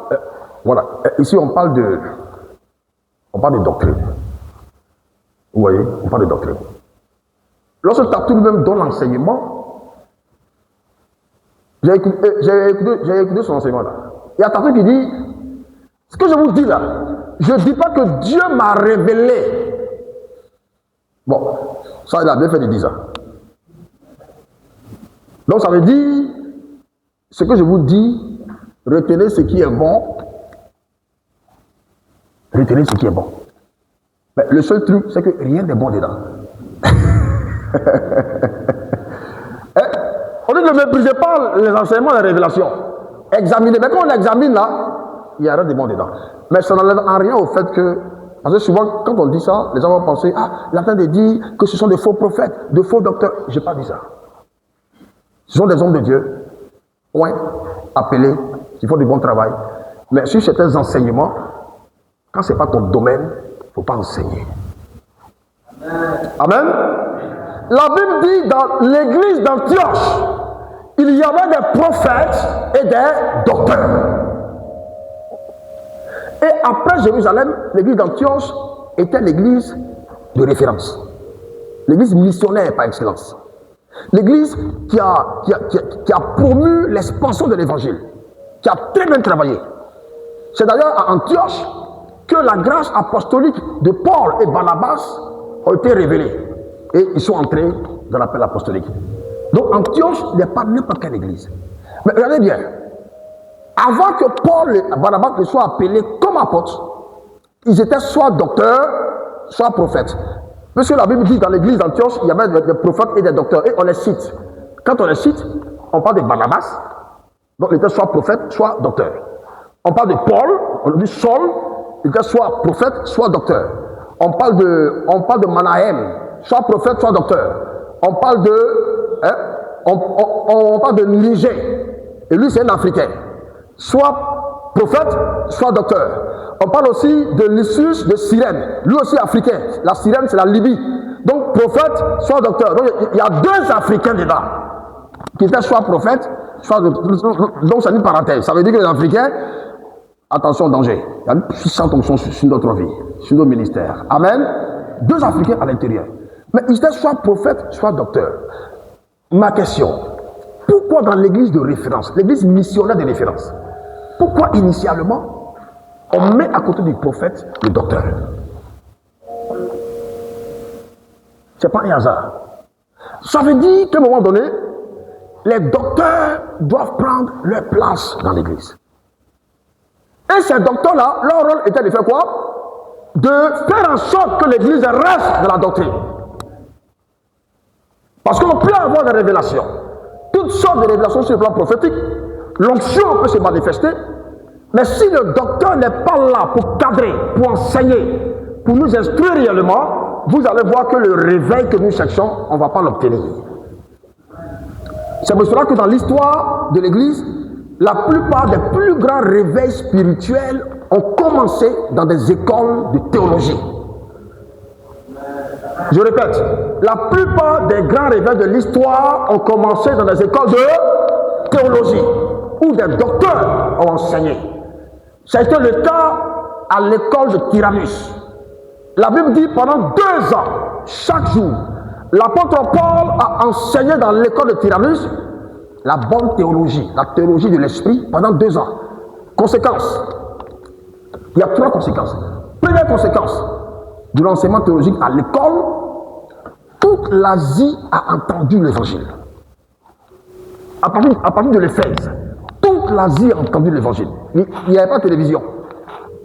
voilà, ici on parle de doctrine. Vous voyez, on parle de doctrine. Lorsque Tatou lui-même donne l'enseignement, j'ai écouté son enseignement là. Il y a Tatou qui dit, ce que je vous dis là, je ne dis pas que Dieu m'a révélé. Bon, ça il a bien fait de dire ça. Donc ça veut dire, ce que je vous dis, retenez ce qui est bon, retenez ce qui est bon. Mais le seul truc, c'est que rien n'est bon dedans. On dit ne méprisez pas les enseignements et les révélations. Examinez. Mais quand on examine là, il y a rien de bon dedans. Mais ça n'enlève en rien au fait que, parce que souvent, quand on dit ça, les gens vont penser, ah, il est en train de dire que ce sont des faux prophètes, de faux docteurs. Je n'ai pas dit ça. Ce sont des hommes de Dieu, point, appelés, qui font du bon travail. Mais sur certains enseignements, quand ce n'est pas ton domaine, il ne faut pas enseigner. Amen. La Bible dit dans l'église d'Antioche, il y avait des prophètes et des docteurs. Et après Jérusalem, l'église d'Antioche était l'église de référence. L'église missionnaire par excellence. L'église qui a promu l'expansion de l'évangile, qui a très bien travaillé. C'est d'ailleurs à Antioche que la grâce apostolique de Paul et Barnabas a été révélée. Et ils sont entrés dans l'appel apostolique. Donc Antioche n'est pas n'importe quelle église. Mais regardez bien, avant que Paul et Barnabas ne soient appelés comme apôtres, ils étaient soit docteurs, soit prophètes. Parce que la Bible dit dans l'église d'Antioche, il y avait des prophètes et des docteurs, et on les cite. Quand on les cite, on parle de Barnabas, donc il était soit prophète, soit docteur. On parle de Paul, on dit Saul, il était soit prophète, soit docteur. On parle de Manahem, soit prophète, soit docteur. On parle de Niger, et lui c'est un Africain. Soit prophète, soit docteur. On parle aussi de Lysius de Cyrène, lui aussi africain. La Cyrène, c'est la Libye. Donc prophète, soit docteur. Donc il y a deux Africains dedans, qui étaient soit prophète, soit docteur. Donc c'est une parenthèse. Ça veut dire que les Africains, attention, danger. Il y a une puissante onction sur notre vie, sur nos ministères. Amen. Deux Africains à l'intérieur. Mais ils étaient soit prophète, soit docteur. Ma question, pourquoi dans l'église de référence, l'église missionnaire de référence, pourquoi initialement on met à côté du prophète le docteur? Ce n'est pas un hasard. Ça veut dire qu'à un moment donné, les docteurs doivent prendre leur place dans l'église. Et ces docteurs-là, leur rôle était de faire quoi? De faire en sorte que l'église reste dans la doctrine. Parce qu'on peut avoir des révélations, toutes sortes de révélations sur le plan prophétique. L'onction peut se manifester, mais si le docteur n'est pas là pour cadrer, pour enseigner, pour nous instruire réellement, vous allez voir que le réveil que nous cherchons, on ne va pas l'obtenir. C'est pour cela que dans l'histoire de l'Église, la plupart des plus grands réveils spirituels ont commencé dans des écoles de théologie. Je répète, la plupart des grands réveils de l'histoire ont commencé dans des écoles de théologie, où des docteurs ont enseigné. Ça a été le cas à l'école de Tyrannus. La Bible dit pendant 2 ans, chaque jour, l'apôtre Paul a enseigné dans l'école de Tyrannus la bonne théologie, la théologie de l'esprit pendant 2 ans. Conséquence, il y a 3 conséquences. Première conséquence de l'enseignement théologique à l'école, toute l'Asie a entendu l'évangile. À partir de l'Éphèse, toute l'Asie a entendu l'évangile. Il n'y avait pas de télévision,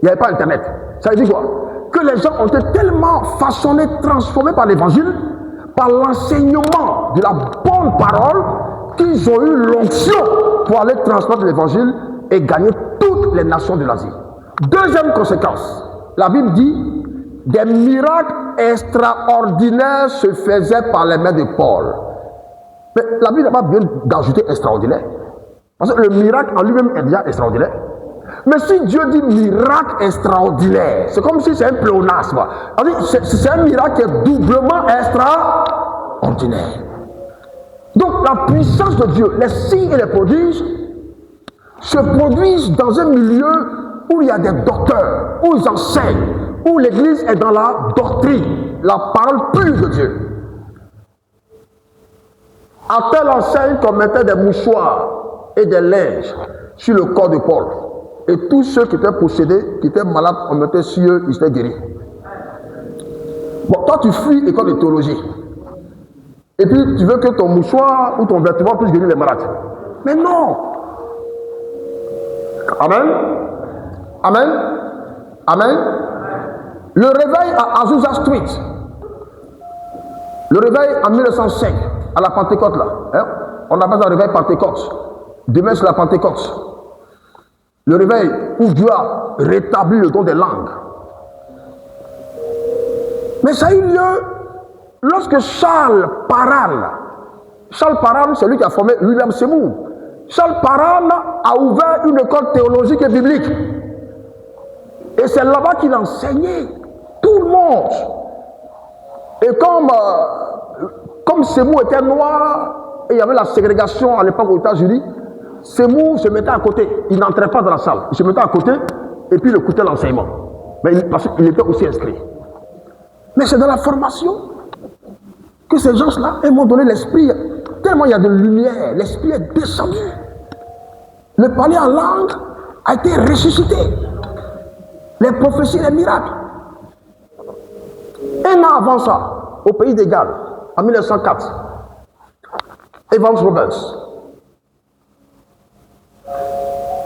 il n'y avait pas Internet. Ça veut dire quoi? Que les gens ont été tellement façonnés, transformés par l'évangile, par l'enseignement de la bonne parole, qu'ils ont eu l'onction pour aller transmettre l'évangile et gagner toutes les nations de l'Asie. Deuxième conséquence, la Bible dit, des miracles extraordinaires se faisaient par les mains de Paul. Mais la Bible n'a pas besoin d'ajouter extraordinaire. Parce que le miracle en lui-même est déjà extraordinaire. Mais si Dieu dit miracle extraordinaire, c'est comme si c'est un pléonasme. C'est un miracle qui est doublement extraordinaire. Donc la puissance de Dieu, les signes et les prodiges se produisent dans un milieu où il y a des docteurs, où ils enseignent, où l'église est dans la doctrine, la parole pure de Dieu. À telle enseigne qu'on mettait des mouchoirs et des linges sur le corps de Paul. Et tous ceux qui étaient possédés, qui étaient malades, on mettait sur eux, ils étaient guéris. Bon, toi tu fuis l'école de théologie. Et puis tu veux que ton mouchoir ou ton vêtement puisse guérir les malades. Mais non! Amen? Amen? Amen? Le réveil à Azusa Street, le réveil en 1905, à la Pentecôte là, hein? On appelle ça le réveil Pentecôte. Demain, c'est la Pentecôte. Le réveil où Dieu a rétabli le don des langues. Mais ça a eu lieu lorsque Charles Parham, c'est lui qui a formé William Seymour. Charles Parham a ouvert une école théologique et biblique. Et c'est là-bas qu'il enseignait tout le monde. Et comme Seymour était noir, et il y avait la ségrégation à l'époque aux États-Unis, Seymour se mettait à côté. Il n'entrait pas dans la salle. Il se mettait à côté et puis il écoutait l'enseignement. Mais parce qu'il était aussi inscrit. Mais c'est dans la formation que ces gens-là, ils m'ont donné l'esprit. Tellement il y a de lumière, l'esprit est descendu. Le parler en langue a été ressuscité. Les prophéties, les miracles. Un an avant ça, au pays des Galles, en 1904, Evans Roberts,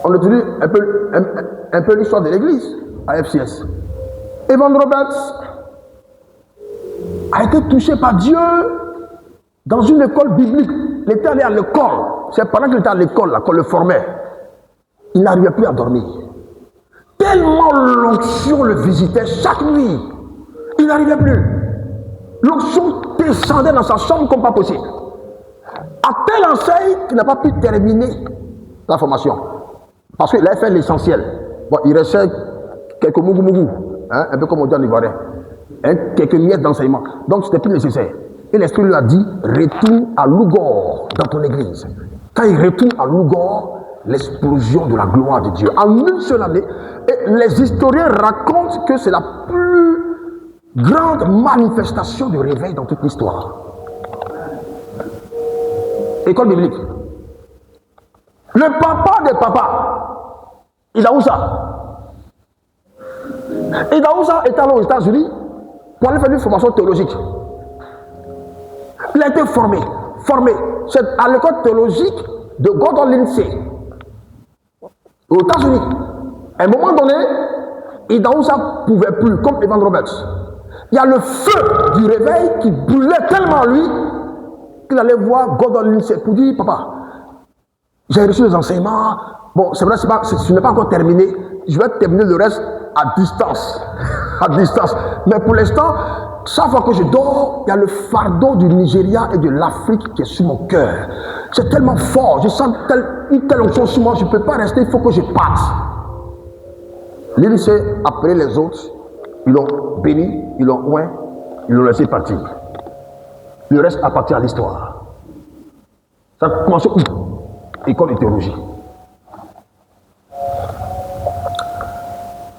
on étudie un peu l'histoire de l'église à FCS. Evans Roberts a été touché par Dieu dans une école biblique. Il était allé à l'école. C'est pendant qu'il était à l'école qu'on le formait. Il n'arrivait plus à dormir. Tellement l'onction le visitait chaque nuit. Il n'arrivait plus. L'onction descendait dans sa chambre comme pas possible. À telle enseigne qu'il n'a pas pu terminer la formation. Parce qu'il avait fait l'essentiel. Bon, il restait quelques mougou, hein, un peu comme on dit en Ivoirien. Hein, quelques miettes d'enseignement. Donc, c'était plus nécessaire. Et l'Esprit lui a dit, retourne à Lugor dans ton église. Quand il retourne à Lugor, l'explosion de la gloire de Dieu. En une seule année, et les historiens racontent que c'est la plus grande manifestation de réveil dans toute l'histoire. École biblique. Le papa des papas, Idaoussa. Idaoussa est allé aux États-Unis pour aller faire une formation théologique. Il a été formé. C'est à l'école théologique de Gordon Lindsay, aux États-Unis. À un moment donné, Idaoussa ne pouvait plus, comme Evan Roberts. Il y a le feu du réveil qui brûlait tellement lui qu'il allait voir Gordon Lindsay pour dire, papa, j'ai reçu les enseignements. Bon, c'est vrai, ce n'est pas encore terminé. Je vais terminer le reste à distance. À distance. Mais pour l'instant, chaque fois que je dors, il y a le fardeau du Nigeria et de l'Afrique qui est sur mon cœur. C'est tellement fort. Je sens une telle onction sur moi. Je ne peux pas rester. Il faut que je parte. Lindsay a appelé les autres. Ils l'ont béni. Ils l'ont oint. Ils l'ont laissé partir. Le reste appartient à l'histoire. Ça commence où? École de théologie.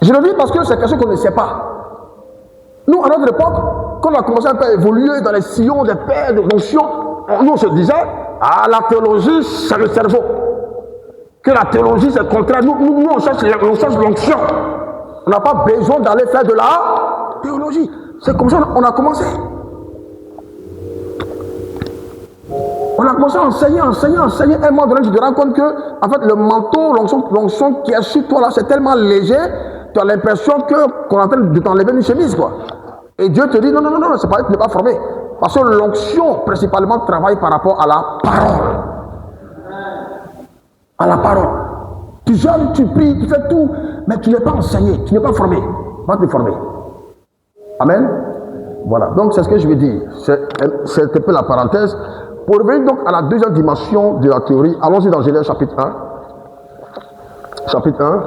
Je le dis parce que c'est quelque chose qu'on ne sait pas. Nous, à notre époque, quand on a commencé un peu à évoluer dans les sillons des pères, de notions, nous on se disait, ah, la théologie, c'est le cerveau. Que la théologie, c'est le contraire. Nous on cherche l'onction. On n'a pas besoin d'aller faire de la théologie. C'est comme ça qu'on a commencé. On a commencé à enseigner. Un moment donné, tu te rends compte que, en fait, le manteau, l'onction qui est sur toi là, c'est tellement léger, tu as l'impression qu'on est en train de t'enlever une chemise, quoi. Et Dieu te dit, non, c'est pas que tu n'es pas formé. Parce que l'onction, principalement, travaille par rapport à la parole. À la parole. Tu jeûnes, tu pries, tu fais tout, mais tu n'es pas enseigné, tu n'es pas formé. Va te former. Amen. Voilà, donc c'est ce que je veux dire. C'est un peu la parenthèse. Pour revenir donc à la deuxième dimension de la théorie, allons-y dans Genèse chapitre 1. Chapitre 1.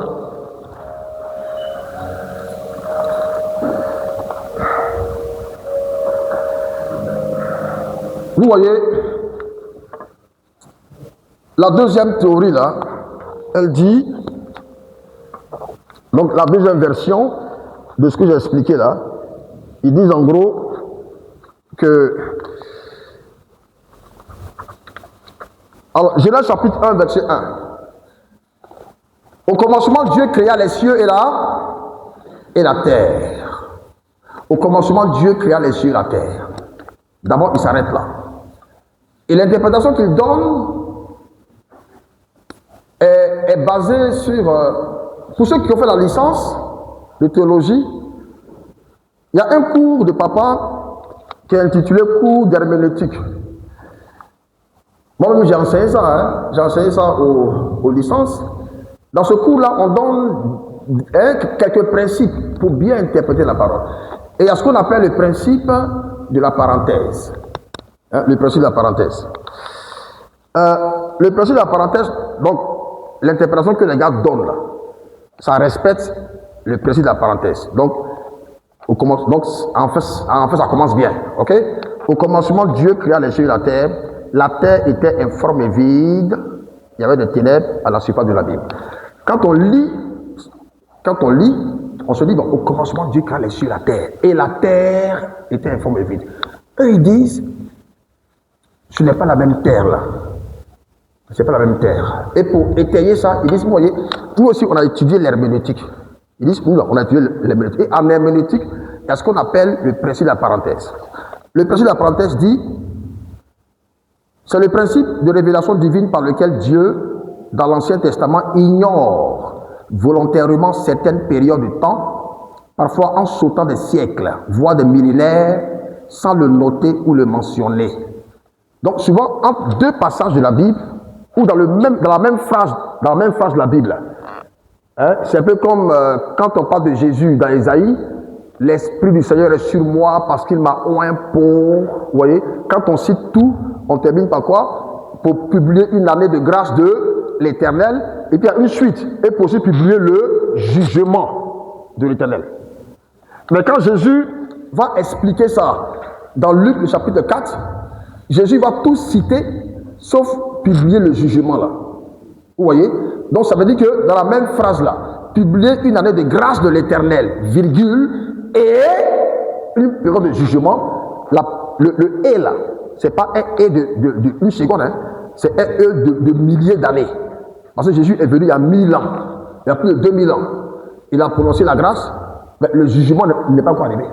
Vous voyez, la deuxième théorie là, elle dit, donc la deuxième version de ce que j'ai expliqué là, ils disent en gros que, alors Genèse chapitre 1 verset 1, au commencement Dieu créa les cieux et la terre. Au commencement Dieu créa les cieux et la terre. D'abord il s'arrête là. Et l'interprétation qu'il donne est basée sur, pour ceux qui ont fait la licence de théologie, il y a un cours de papa qui est intitulé cours d'herméneutique. Moi-même, j'ai enseigné ça, hein. J'ai enseigné ça aux licences. Dans ce cours-là, on donne quelques principes pour bien interpréter la parole. Et il y a ce qu'on appelle le principe de la parenthèse. Hein, le principe de la parenthèse. Le principe de la parenthèse, donc, l'interprétation que les gars donnent là, ça respecte le principe de la parenthèse. Donc, en fait, ça commence bien. Ok? Au commencement, Dieu créa les cieux et la terre. La terre était informe et vide. Il y avait des ténèbres à la surface de la Bible. Quand on lit, on se dit, bon, au commencement, Dieu créa les cieux et la terre. Et la terre était informe et vide. Eux, ils disent, ce n'est pas la même terre là. Ce n'est pas la même terre. Et pour étayer ça, ils disent, vous voyez, nous aussi, on a étudié l'herméneutique. Ils disent, oui, on a étudié l'herméneutique. Et en herméneutique, il y a ce qu'on appelle le principe de la parenthèse. Le principe de la parenthèse dit, c'est le principe de révélation divine par lequel Dieu, dans l'Ancien Testament, ignore volontairement certaines périodes de temps, parfois en sautant des siècles, voire des millénaires, sans le noter ou le mentionner. Donc souvent, entre deux passages de la Bible, ou dans la même phrase de la Bible, hein, c'est un peu comme quand on parle de Jésus dans Ésaïe, l'Esprit du Seigneur est sur moi parce qu'il m'a oint pour... Vous voyez, quand on cite tout, on termine par quoi? Pour publier une année de grâce de l'Éternel, et puis il y a une suite, et pour aussi publier le jugement de l'Éternel. Mais quand Jésus va expliquer ça dans Luc, le chapitre 4, Jésus va tout citer, sauf publier le jugement là. Vous voyez? Donc ça veut dire que dans la même phrase là, publier une année de grâce de l'Éternel, virgule, et une période de jugement, le et là, c'est pas un et de une seconde, hein, c'est un e de milliers d'années. Parce que Jésus est venu il y a 1000 ans, il y a plus de 2000 ans. Il a prononcé la grâce, mais le jugement n'est pas encore arrivé.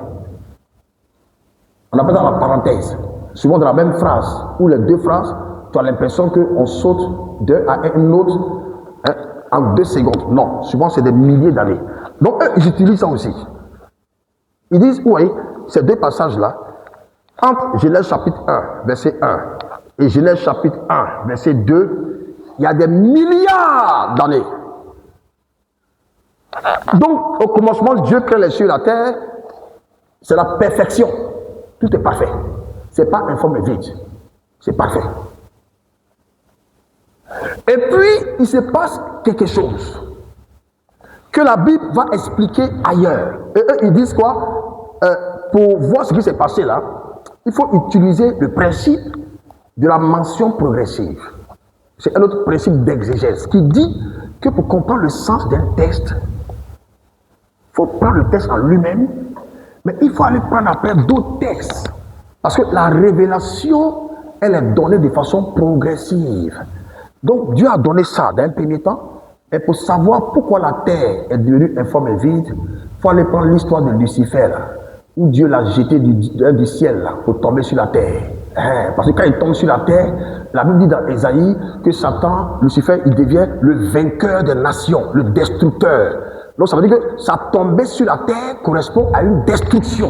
On appelle ça la parenthèse. Souvent dans la même phrase, ou les deux phrases, tu as l'impression qu'on saute d'un à un autre, hein, en 2 secondes. Non, souvent c'est des milliers d'années. Donc eux, ils utilisent ça aussi. Ils disent, oui, ces deux passages-là, entre Genèse chapitre 1, verset 1, et Genèse chapitre 1, verset 2, il y a des milliards d'années. Donc, au commencement, Dieu crée les cieux et la terre, c'est la perfection. Tout est parfait. C'est pas informe et vide. C'est parfait. Et puis, il se passe quelque chose que la Bible va expliquer ailleurs. Et eux, ils disent quoi? Pour voir ce qui s'est passé là, il faut utiliser le principe de la mention progressive. C'est un autre principe d'exégèse qui dit que pour comprendre le sens d'un texte, il faut prendre le texte en lui-même, mais il faut aller prendre après d'autres textes. Parce que la révélation, elle est donnée de façon progressive. Donc Dieu a donné ça d'un premier temps, et pour savoir pourquoi la terre est devenue informe et vide, il faut aller prendre l'histoire de Lucifer, là, où Dieu l'a jeté du ciel là, pour tomber sur la terre. Parce que quand il tombe sur la terre, la Bible dit dans Ésaïe que Satan, Lucifer, il devient le vainqueur des nations, le destructeur. Donc ça veut dire que sa tombée sur la terre correspond à une destruction.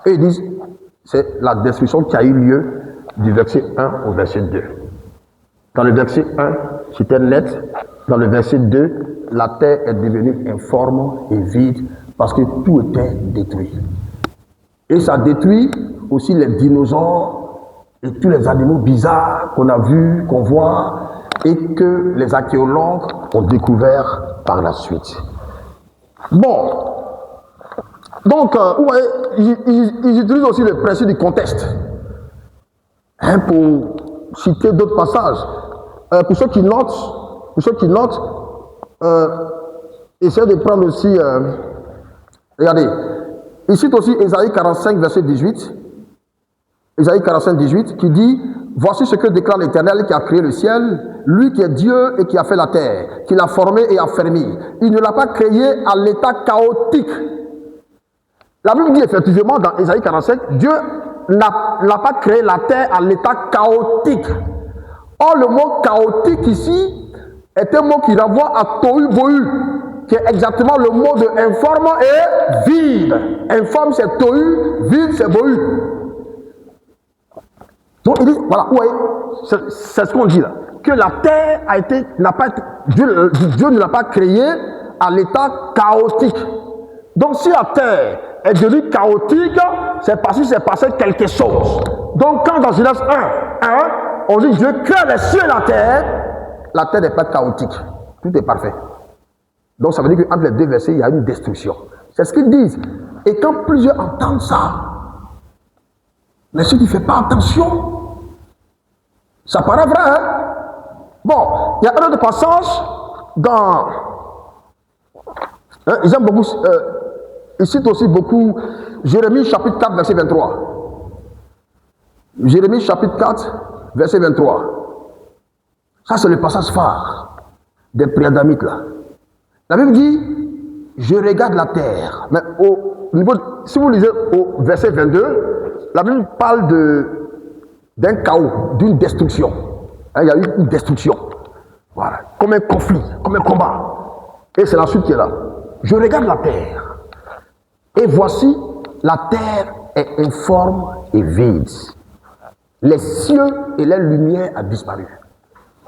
Et ils disent, c'est la destruction qui a eu lieu du verset 1 au verset 2. Dans le verset 1, c'était net. Dans le verset 2, la terre est devenue informe et vide parce que tout était détruit. Et ça détruit aussi les dinosaures et tous les animaux bizarres qu'on a vus, qu'on voit, et que les archéologues ont découvert par la suite. Bon, donc, ils utilisent aussi le principe du contexte, hein, pour citer d'autres passages. Pour ceux qui notent, essayez de prendre aussi, regardez, il cite aussi Ésaïe 45, verset 18, Ésaïe 45, 18, qui dit, « Voici ce que déclare l'Éternel qui a créé le ciel, lui qui est Dieu et qui a fait la terre, qui l'a formé et affermi. Il ne l'a pas créé à l'état chaotique. » La Bible dit effectivement dans Ésaïe 45, Dieu n'a pas créé la terre à l'état chaotique. Or, le mot chaotique ici est un mot qui renvoie à tohu bohu, qui est exactement le mot de informe et vide. Informe c'est tohu, vide c'est bohu. Donc il dit, voilà, ouais, c'est ce qu'on dit là. Que la terre Dieu ne l'a pas créée à l'état chaotique. Donc si la terre est devenue chaotique, c'est parce qu'il s'est passé quelque chose. Donc quand dans Genèse 1, on dit Dieu crée les cieux et la terre n'est pas chaotique. Tout est parfait. Donc ça veut dire qu'entre les deux versets, il y a une destruction. C'est ce qu'ils disent. Et quand plusieurs entendent ça, mais si tu ne fais pas attention, ça paraît vrai, hein? Bon, il y a un autre passage dans... Ils aiment beaucoup... ils citent aussi beaucoup Jérémie chapitre 4, verset 23. Jérémie chapitre 4, verset 23. Ça, c'est le passage phare des Préadamites, là. La Bible dit, je regarde la terre. Mais si vous lisez au verset 22, la Bible parle d'un chaos, d'une destruction. Hein, il y a eu une destruction. Voilà. Comme un conflit, comme un combat. Et c'est la suite qui est là. Je regarde la terre. Et voici, la terre est informe et vide. Les cieux et la lumière a disparu.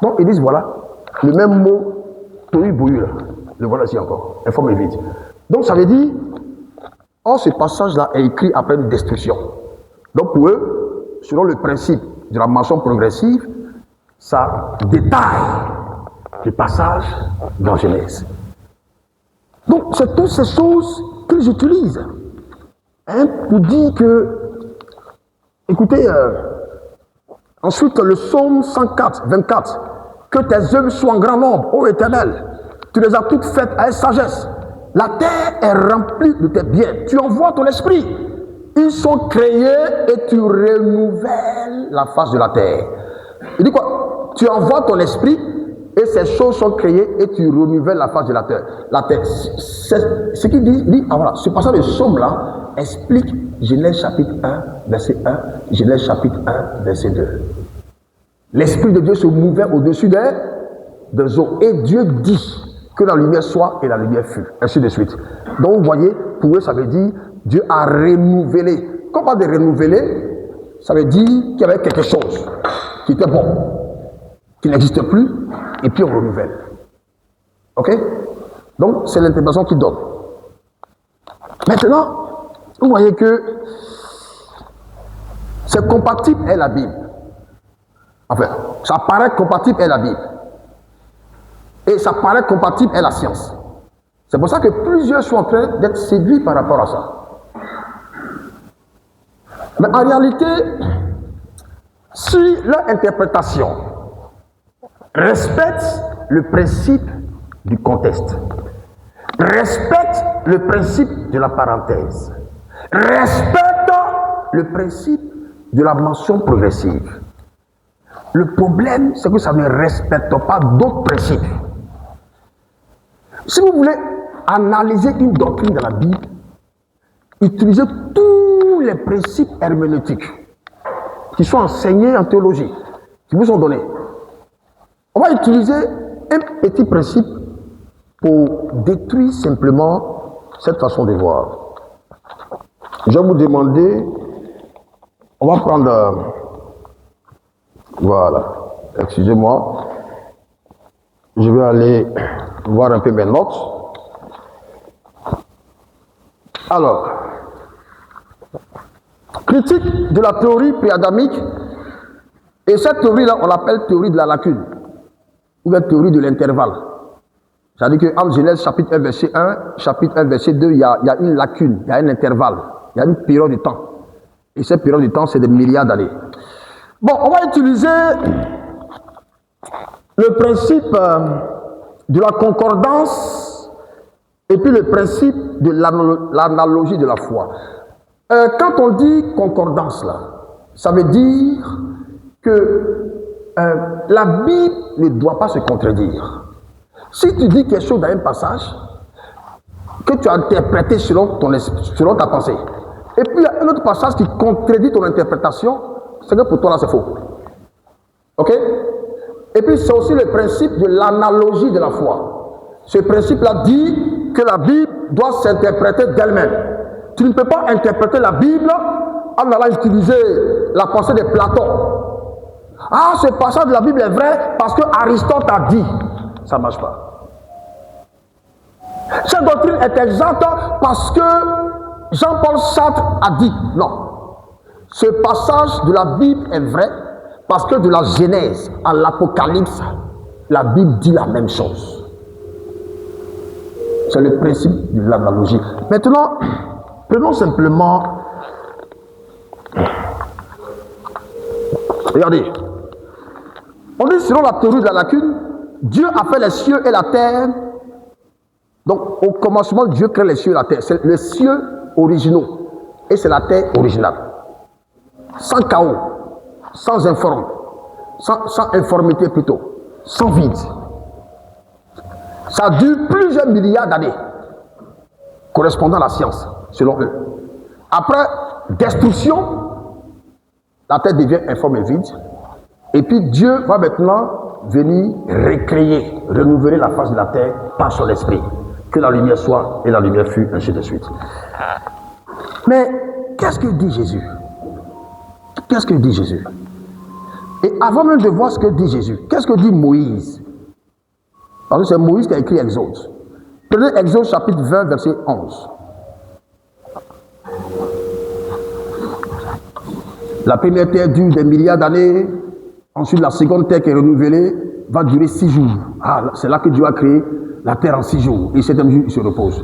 Donc ils disent, voilà, le même mot, tohu bohu, le voilà ici encore, informe et vide. Donc ça veut dire, ce passage-là est écrit après une destruction. Donc pour eux, selon le principe de la mention progressive, ça détaille les passages dans Genèse. Donc c'est toutes ces choses qu'ils utilisent pour dire que, écoutez, ensuite le psaume 104, 24, que tes œuvres soient en grand nombre, ô Éternel, tu les as toutes faites avec sagesse. La terre est remplie de tes biens, tu envoies ton esprit. Ils sont créés et tu renouvelles la face de la terre. Il dit quoi? Tu envoies ton esprit et ces choses sont créées et tu renouvelles la face de la terre. La terre, c'est ce qu'il dit, voilà, ce passage de Somme-là explique Genèse chapitre 1, verset 1, Genèse chapitre 1, verset 2. L'Esprit de Dieu se mouvait au-dessus des eaux et Dieu dit que la lumière soit et la lumière fut, ainsi de suite. Donc vous voyez, pour eux ça veut dire Dieu a renouvelé. Quand on parle de renouveler, ça veut dire qu'il y avait quelque chose qui était bon, qui n'existe plus, et puis on renouvelle. Ok? Donc c'est l'interprétation qu'il donne. Maintenant, vous voyez que c'est compatible avec la Bible. Enfin, ça paraît compatible avec la Bible. Et ça paraît compatible avec la science. C'est pour ça que plusieurs sont en train d'être séduits par rapport à ça. Mais en réalité, si leur interprétation respecte le principe du contexte, respecte le principe de la parenthèse, respecte le principe de la mention progressive, le problème, c'est que ça ne respecte pas d'autres principes. Si vous voulez analyser une doctrine de la Bible, utilisez tous les principes herméneutiques qui sont enseignés en théologie, qui vous sont donnés. On va utiliser un petit principe pour détruire simplement cette façon de voir. Je vais vous demander, on va prendre... Voilà, excusez-moi, je vais aller voir un peu mes notes. Alors, critique de la théorie préadamique, et cette théorie-là, on l'appelle théorie de la lacune, ou la théorie de l'intervalle. C'est-à-dire qu'en Genèse chapitre 1, verset 1, chapitre 1, verset 2, il y a une lacune, il y a un intervalle, il y a une période de temps. Et cette période de temps, c'est des milliards d'années. Bon, on va utiliser le principe de la concordance et puis le principe de l'analogie de la foi. Quand on dit concordance, là, ça veut dire que la Bible ne doit pas se contredire. Si tu dis quelque chose dans un passage que tu as interprété selon ta pensée, et puis il y a un autre passage qui contredit ton interprétation, c'est que pour toi là c'est faux. Ok? Et puis c'est aussi le principe de l'analogie de la foi. Ce principe-là dit que la Bible doit s'interpréter d'elle-même. Tu ne peux pas interpréter la Bible en allant utiliser la pensée de Platon. Ah, ce passage de la Bible est vrai parce que Aristote a dit. Ça ne marche pas. Cette doctrine est exacte parce que Jean-Paul Sartre a dit. Non. Ce passage de la Bible est vrai parce que de la Genèse à l'Apocalypse, la Bible dit la même chose. C'est le principe de l'analogie. Maintenant, prenons simplement. Regardez. On dit selon la théorie de la lacune, Dieu a fait les cieux et la terre. Donc, au commencement, Dieu crée les cieux et la terre. C'est les cieux originaux et c'est la terre originale. Sans chaos, sans informe, sans informité plutôt, sans vide. Ça dure plusieurs milliards d'années, correspondant à la science, selon eux. Après destruction, la terre devient informe et vide. Et puis Dieu va maintenant venir recréer, renouveler la face de la terre par son esprit. Que la lumière soit et la lumière fut, ainsi de suite. Mais qu'est-ce que dit Jésus? Qu'est-ce que dit Jésus? Et avant même de voir ce que dit Jésus, qu'est-ce que dit Moïse? Parce que c'est Moïse qui a écrit Exode. Prenez Exode chapitre 20, verset 11. La première terre dure des milliards d'années. Ensuite, la seconde terre qui est renouvelée va durer 6 jours. Ah, c'est là que Dieu a créé la terre en 6 jours. Et 7e jour, il se repose.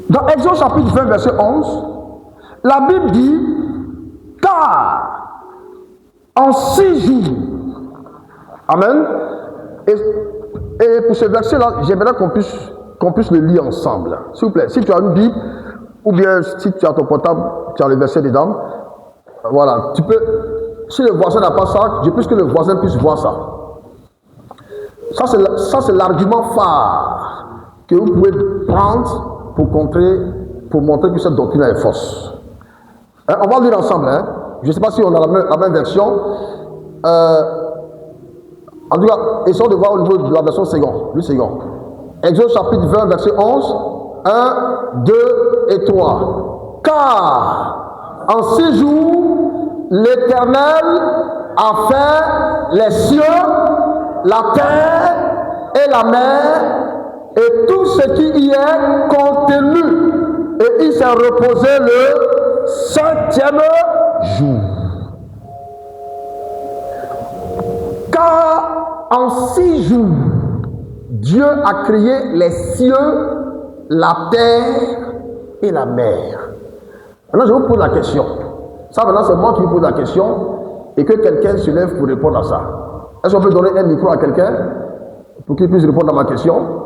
Dans Exode chapitre 20, verset 11, la Bible dit, car en 6 jours, amen, et pour ce verset-là, j'aimerais qu'on puisse le lire ensemble. S'il vous plaît, si tu as une Bible, ou bien si tu as ton portable, tu as le verset dedans, voilà, tu peux, si le voisin n'a pas ça, je pense que le voisin puisse voir ça. Ça, c'est l'argument phare que vous pouvez prendre pour montrer que cette doctrine est fausse. Hein, on va lire ensemble. Hein. Je ne sais pas si on a la même version. En tout cas, essayons de voir au niveau de la version seconde. Exode chapitre 20, verset 11. 1, 2 et 3. Car en 6 jours, l'Éternel a fait les cieux, la terre et la mer et tout ce qui y est contenu. Et il s'est reposé le 7e jour. Car en 6 jours, Dieu a créé les cieux, la terre et la mer. Maintenant, je vous pose la question. Ça, maintenant, c'est moi qui vous pose la question et que quelqu'un se lève pour répondre à ça. Est-ce qu'on peut donner un micro à quelqu'un pour qu'il puisse répondre à ma question?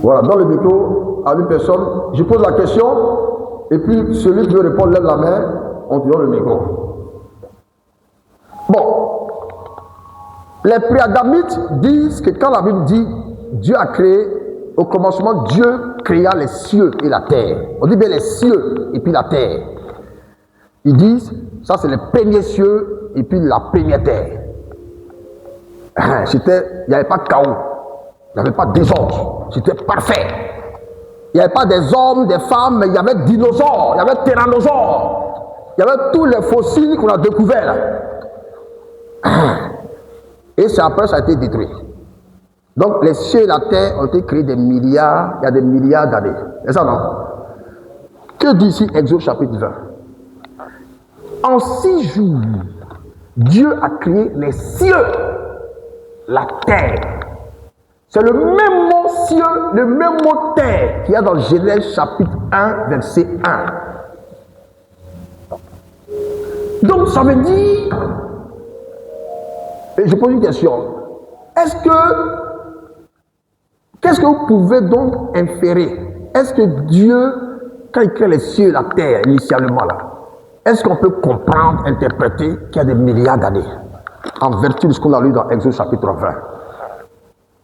Voilà, dans le micro à une personne, je pose la question et puis celui qui veut répondre lève la main, on te donne le micro. Bon, les préadamites disent que quand la Bible dit Dieu a créé, au commencement Dieu créa les cieux et la terre. On dit bien les cieux et puis la terre. Ils disent, ça c'est les premiers cieux et puis la première terre. Il n'y avait pas de chaos, il n'y avait pas de désordre, c'était parfait. Il n'y avait pas des hommes, des femmes, mais il y avait des dinosaures, il y avait des tyrannosaures, il y avait tous les fossiles qu'on a découverts. Et c'est après ça a été détruit. Donc les cieux et la terre ont été créés il y a des milliards d'années. C'est ça, non? Que dit ici Exode chapitre 20? En 6 jours, Dieu a créé les cieux, la terre. C'est le même mot cieux, le même mot terre qu'il y a dans Genèse chapitre 1, verset 1. Donc ça veut dire, et je pose une question, qu'est-ce que vous pouvez donc inférer? Est-ce que Dieu, quand il crée les cieux et la terre, initialement là, est-ce qu'on peut comprendre, interpréter qu'il y a des milliards d'années, en vertu de ce qu'on a lu dans Exode chapitre 20?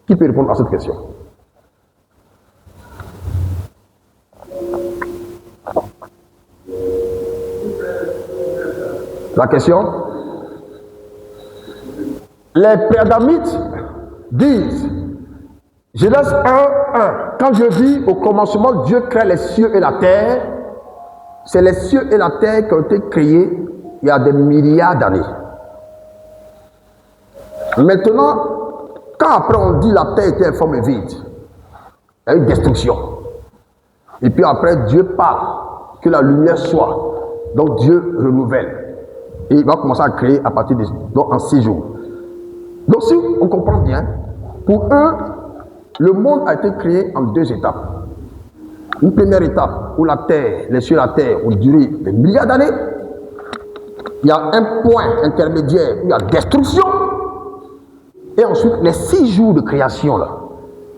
Qui peut répondre à cette question? La question? Les préadamites disent, Genèse 1, 1, quand je dis au commencement Dieu crée les cieux et la terre, c'est les cieux et la terre qui ont été créés il y a des milliards d'années. Maintenant, quand après on dit la terre était informe et vide, il y a eu destruction. Et puis après, Dieu parle que la lumière soit. Donc Dieu renouvelle. Et il va commencer à créer à partir de donc en 6 jours. Donc si on comprend bien, pour eux, le monde a été créé en 2 étapes. Une première étape où la terre, les cieux et la terre ont duré des milliards d'années. Il y a un point intermédiaire où il y a destruction. Et ensuite, les 6 jours de création, là,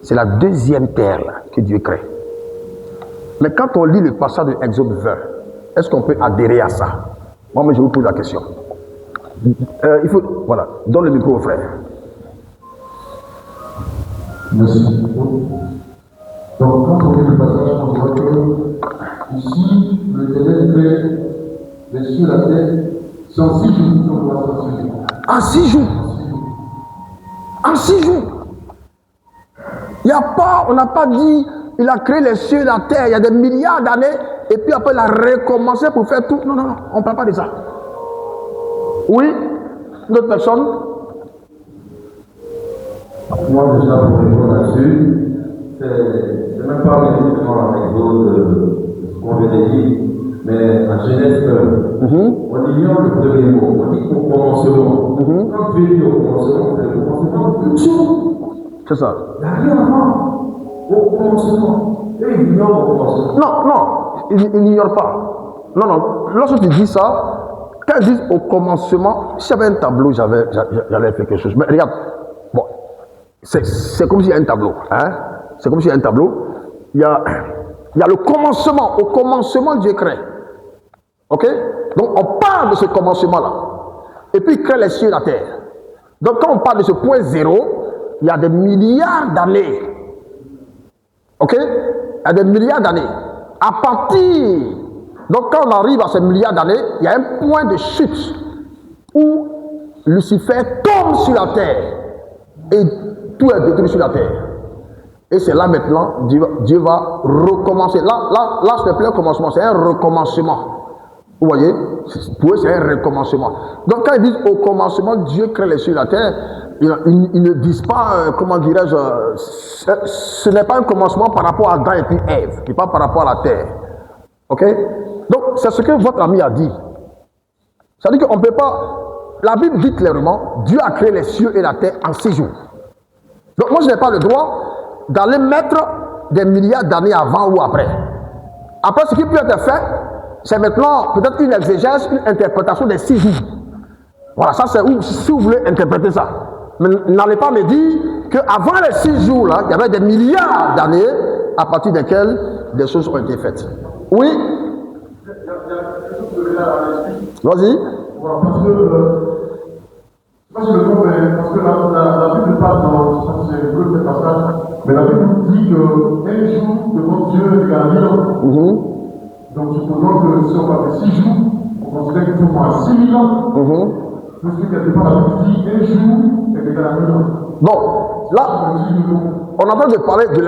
c'est la deuxième terre là, que Dieu crée. Mais quand on lit le passage de Exode 20, est-ce qu'on peut adhérer à ça? Moi, mais je vous pose la question. Il faut, voilà, donne le micro au frère. Merci. Donc, quand on lit le passage, on voit que ici, l'Éternel crée les cieux et la terre, c'est en 6 jours qu'on voit ça. En 6 jours. En 6 jours. Il n'y a pas, on n'a pas dit, il a créé les cieux et la terre, il y a des milliards d'années, et puis après il a recommencé pour faire tout. Non, non, non, on ne parle pas de ça. Oui, d'autres personnes? Moi, déjà, pour répondre là-dessus, c'est même pas uniquement l'exode ce qu'on vient de dire, mais en Genèse 1, on ignore le premier mot, on dit au commencement. Quand Dieu dit au commencement, c'est le commencement de tout. C'est ça. Il n'y a rien avant. Au commencement. Et il ignore au commencement. Non, non, il n'ignore pas. Non, non, lorsque tu dis ça, quand ils disent au commencement, si j'avais un tableau, j'allais faire quelque chose. Mais regarde, bon, c'est comme s'il y a un tableau. Hein? C'est comme s'il y a un tableau. Il y a le commencement. Au commencement, Dieu crée. Ok? Donc, on parle de ce commencement-là. Et puis, il crée les cieux et la terre. Donc, quand on parle de ce point zéro, il y a des milliards d'années. Ok? Il y a des milliards d'années. À partir, donc quand on arrive à ces milliards d'années, il y a un point de chute où Lucifer tombe sur la terre et tout est détruit sur la terre. Et c'est là maintenant, Dieu va recommencer. Là, ce n'est plus un commencement, c'est un recommencement. Vous voyez? Pour eux, c'est un recommencement. Donc quand ils disent au commencement, Dieu crée les cieux et la terre, ils ne disent pas, comment dirais-je, ce n'est pas un commencement par rapport à Adam et puis Ève, et pas par rapport à la terre. Ok? Donc, c'est ce que votre ami a dit. C'est-à-dire qu'on ne peut pas. La Bible dit clairement, Dieu a créé les cieux et la terre en 6 jours. Donc, moi, je n'ai pas le droit d'aller mettre des milliards d'années avant ou après. Après, ce qui peut être fait, c'est maintenant peut-être une exégèse, une interprétation des 6 jours. Voilà, ça c'est où, si vous voulez interpréter ça. Mais n'allez pas me dire qu'avant les 6 jours, là, il y avait des milliards d'années à partir desquelles des choses ont été faites. Oui? Vas-y. Voilà, parce que le nom, parce que la Bible parle dans, ça c'est le passage, mais la Bible dit qu'un jour devant Dieu égale 1000 ans. Donc supposons que si on parle de 6 jours, on considère qu'il faut moins 6000 ans. Parce que quelque part la Bible dit un jour est égal à 1000 ans. Bon, là, on est en train de parler de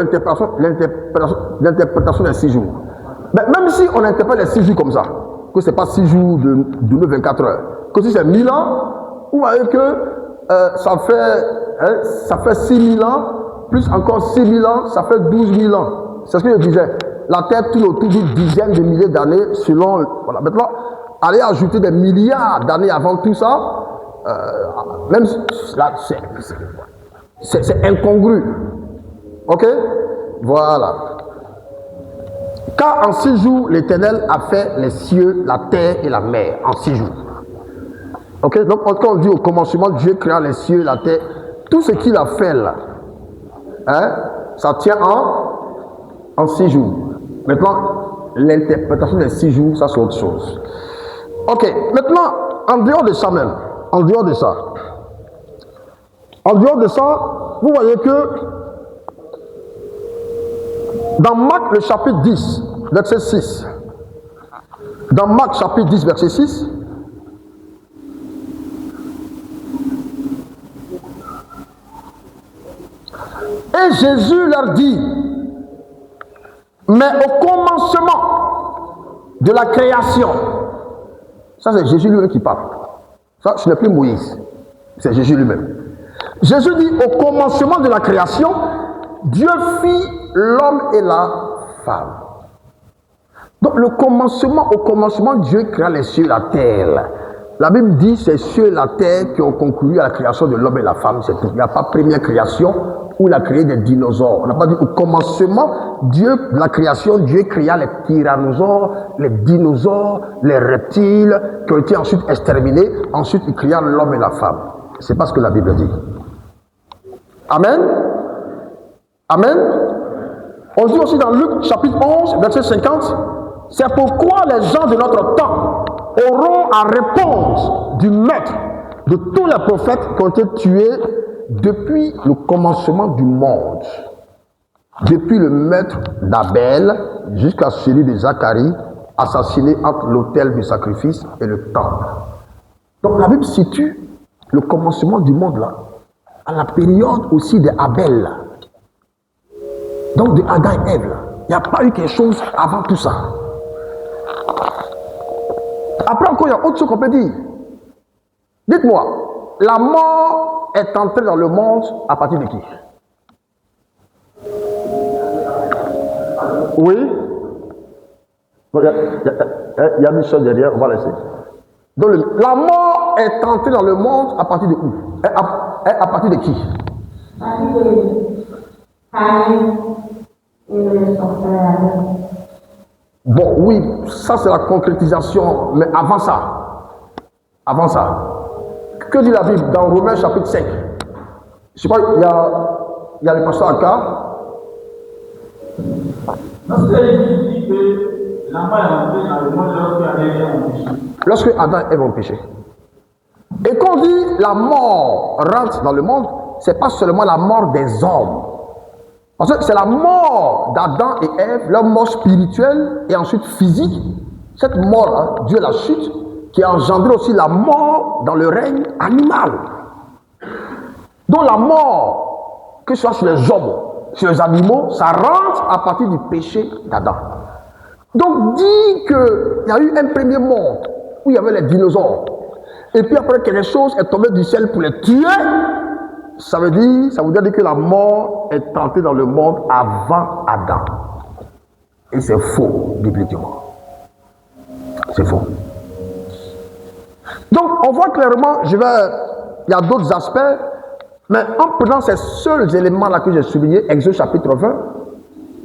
l'interprétation des 6 jours. Mais même si on interprète les 6 jours comme ça, que ce n'est pas 6 jours de 24 heures, que si c'est 1000 ans, vous voyez que ça fait 6000 ans, plus encore 6000 ans, ça fait 12 000 ans. C'est ce que je disais. La Terre tourne autour d'une dizaine de milliers d'années selon. Voilà. Maintenant, aller ajouter des milliards d'années avant tout ça, même là, c'est incongru. Ok? Voilà. Car en 6 jours, l'Éternel a fait les cieux, la terre et la mer. En 6 jours. Ok? Donc, quand on dit au commencement, Dieu créa les cieux, la terre, tout ce qu'il a fait là, hein, ça tient en 6 jours. Maintenant, l'interprétation des 6 jours, ça c'est autre chose. Ok, maintenant, en dehors de ça même, en dehors de ça, vous voyez que dans Marc le chapitre 10, verset 6, dans Marc chapitre 10, verset 6, et Jésus leur dit, mais au commencement de la création, Ça, c'est Jésus lui-même qui parle. Ça, ce n'est plus Moïse. C'est Jésus lui-même. Jésus dit, au commencement de la création, Dieu fit l'homme et la femme. Donc, au commencement, Dieu créa les cieux et la terre. La Bible dit, c'est les cieux et la terre qui ont conclu à la création de l'homme et la femme. C'est tout. Il n'y a pas première création où il a créé des dinosaures. On n'a pas dit au commencement, la création, Dieu créa les tyrannosaures, les dinosaures, les reptiles qui ont été ensuite exterminés. Ensuite, il créa l'homme et la femme. C'est pas ce que la Bible dit. Amen. Amen. On dit aussi dans Luc chapitre 11, verset 50, c'est pourquoi les gens de notre temps auront à répondre du maître de tous les prophètes qui ont été tués depuis le commencement du monde. Depuis le maître d'Abel jusqu'à celui de Zacharie, assassiné entre l'autel du sacrifice et le temple. Donc la Bible situe le commencement du monde là, à la période aussi d'Abel là. Donc de Adam et Ève là. Il n'y a pas eu quelque chose avant tout ça. Après encore, il y a autre chose qu'on peut dire. Dites-moi, la mort est entrée dans le monde à partir de qui? Oui? Il y a Michel derrière, on va laisser. Donc, la mort est entrée dans le monde à partir de où? À partir de qui? À partir de Caïn et son frère. Bon, oui, ça c'est la concrétisation, mais avant ça, que dit la Bible dans Romains chapitre 5? Je sais pas, il y a le pasteur Aka. Parce qu'il dit que la mort est entrée dans le monde lorsque Adam et Ève ont péché. Et quand on dit la mort rentre dans le monde, c'est pas seulement la mort des hommes. Parce que c'est la mort d'Adam et Ève, leur mort spirituelle et ensuite physique. Cette mort, Dieu la chute, qui a engendré aussi la mort dans le règne animal. Donc la mort, que ce soit sur les hommes, sur les animaux, ça rentre à partir du péché d'Adam. Donc dit qu'il y a eu un premier monde où il y avait les dinosaures. Et puis après quelque chose est tombé du ciel pour les tuer. Ça veut dire que la mort est entrée dans le monde avant Adam. Et c'est faux, bibliquement. C'est faux. Donc, on voit clairement, il y a d'autres aspects, mais en prenant ces seuls éléments-là que j'ai soulignés, Exode chapitre 20,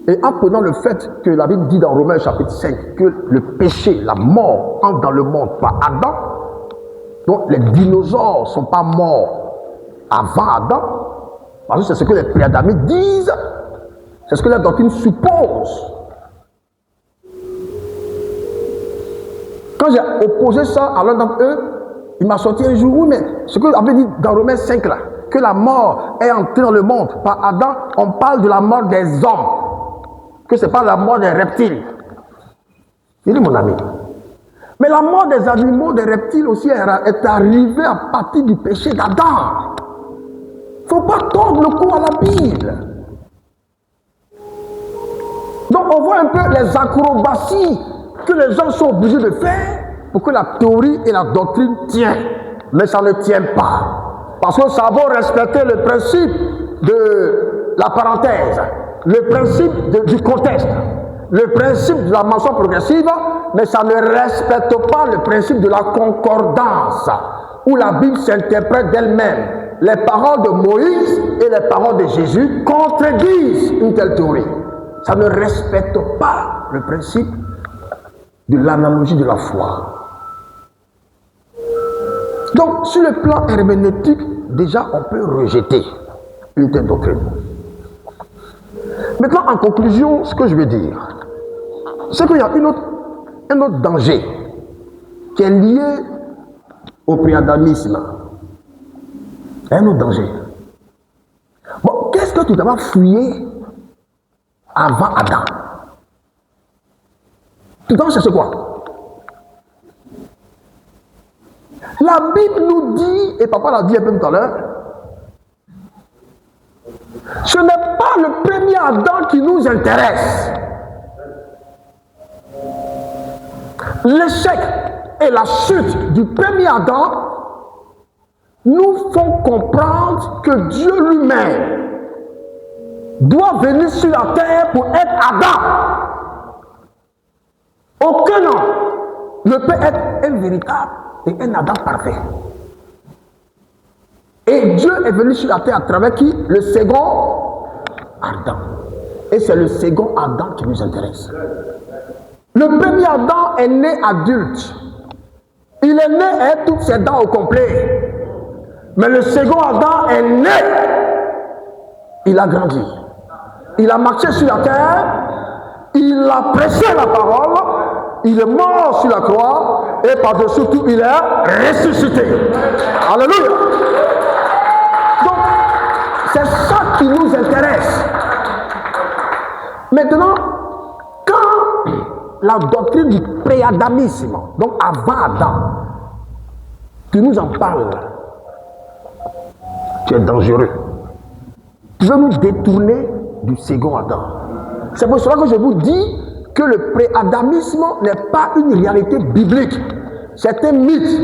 et en prenant le fait que la Bible dit dans Romains chapitre 5 que le péché, la mort, entre dans le monde par Adam, donc les dinosaures ne sont pas morts avant Adam, parce que c'est ce que les préadamites disent, c'est ce que la doctrine suppose. Quand j'ai opposé ça à l'un d'entre eux, il m'a sorti un jour, oui, mais ce que avait dit dans Romains 5 là, que la mort est entrée dans le monde par Adam, on parle de la mort des hommes, que ce n'est pas la mort des reptiles. Il dit mon ami. Mais la mort des animaux, des reptiles aussi est arrivée à partir du péché d'Adam. Il ne faut pas tordre le cou à la Bible. Donc on voit un peu les acrobaties que les gens sont obligés de faire pour que la théorie et la doctrine tiennent. Mais ça ne tient pas. Parce que ça va respecter le principe de la parenthèse, le principe du contexte, le principe de la mention progressive, mais ça ne respecte pas le principe de la concordance, où la Bible s'interprète d'elle-même. Les paroles de Moïse et les paroles de Jésus contredisent une telle théorie. Ça ne respecte pas le principe de l'analogie de la foi. Donc, sur le plan herméneutique, déjà, on peut rejeter une telle doctrine. Maintenant, en conclusion, ce que je veux dire, c'est qu'il y a un autre danger qui est lié au préadamisme. Un autre danger. Bon, qu'est-ce que tu dois fouiller avant Adam? Tu dois chercher quoi? La Bible nous dit, et papa l'a dit un peu tout à l'heure, ce n'est pas le premier Adam qui nous intéresse. L'échec et la chute du premier Adam nous font comprendre que Dieu lui-même doit venir sur la terre pour être Adam. Aucun homme ne peut être un véritable et un Adam parfait. Et Dieu est venu sur la terre à travers qui? Le second Adam. Et c'est le second Adam qui nous intéresse. Le premier Adam est né adulte. Il est né avec toutes ses dents au complet. Mais le second Adam est né. Il a grandi. Il a marché sur la terre. Il a prêché la parole. Il est mort sur la croix. Et par-dessus tout, il est ressuscité. Alléluia. Donc, c'est ça qui nous intéresse. Maintenant, quand la doctrine du préadamisme, donc avant Adam, tu nous en parles, tu es dangereux. Tu veux nous détourner du second Adam. C'est pour cela que je vous dis que le préadamisme n'est pas une réalité biblique. C'est un mythe.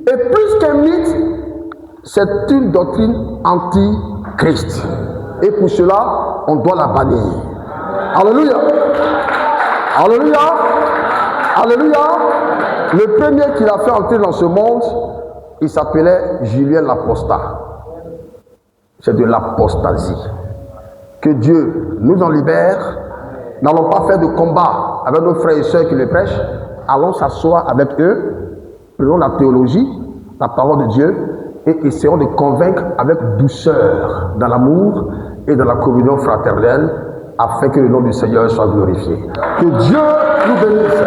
Et plus qu'un mythe, c'est une doctrine anti-Christ. Et pour cela, on doit la bannir. Alléluia. Alléluia. Alléluia. Le premier qui l'a fait entrer dans ce monde, il s'appelait Julien l'Apostat. C'est de l'apostasie. Que Dieu nous en libère. N'allons pas faire de combat avec nos frères et sœurs qui le prêchent. Allons s'asseoir avec eux. Prenons la théologie, la parole de Dieu, et essayons de convaincre avec douceur, dans l'amour et dans la communion fraternelle, afin que le nom du Seigneur soit glorifié. Que Dieu nous bénisse.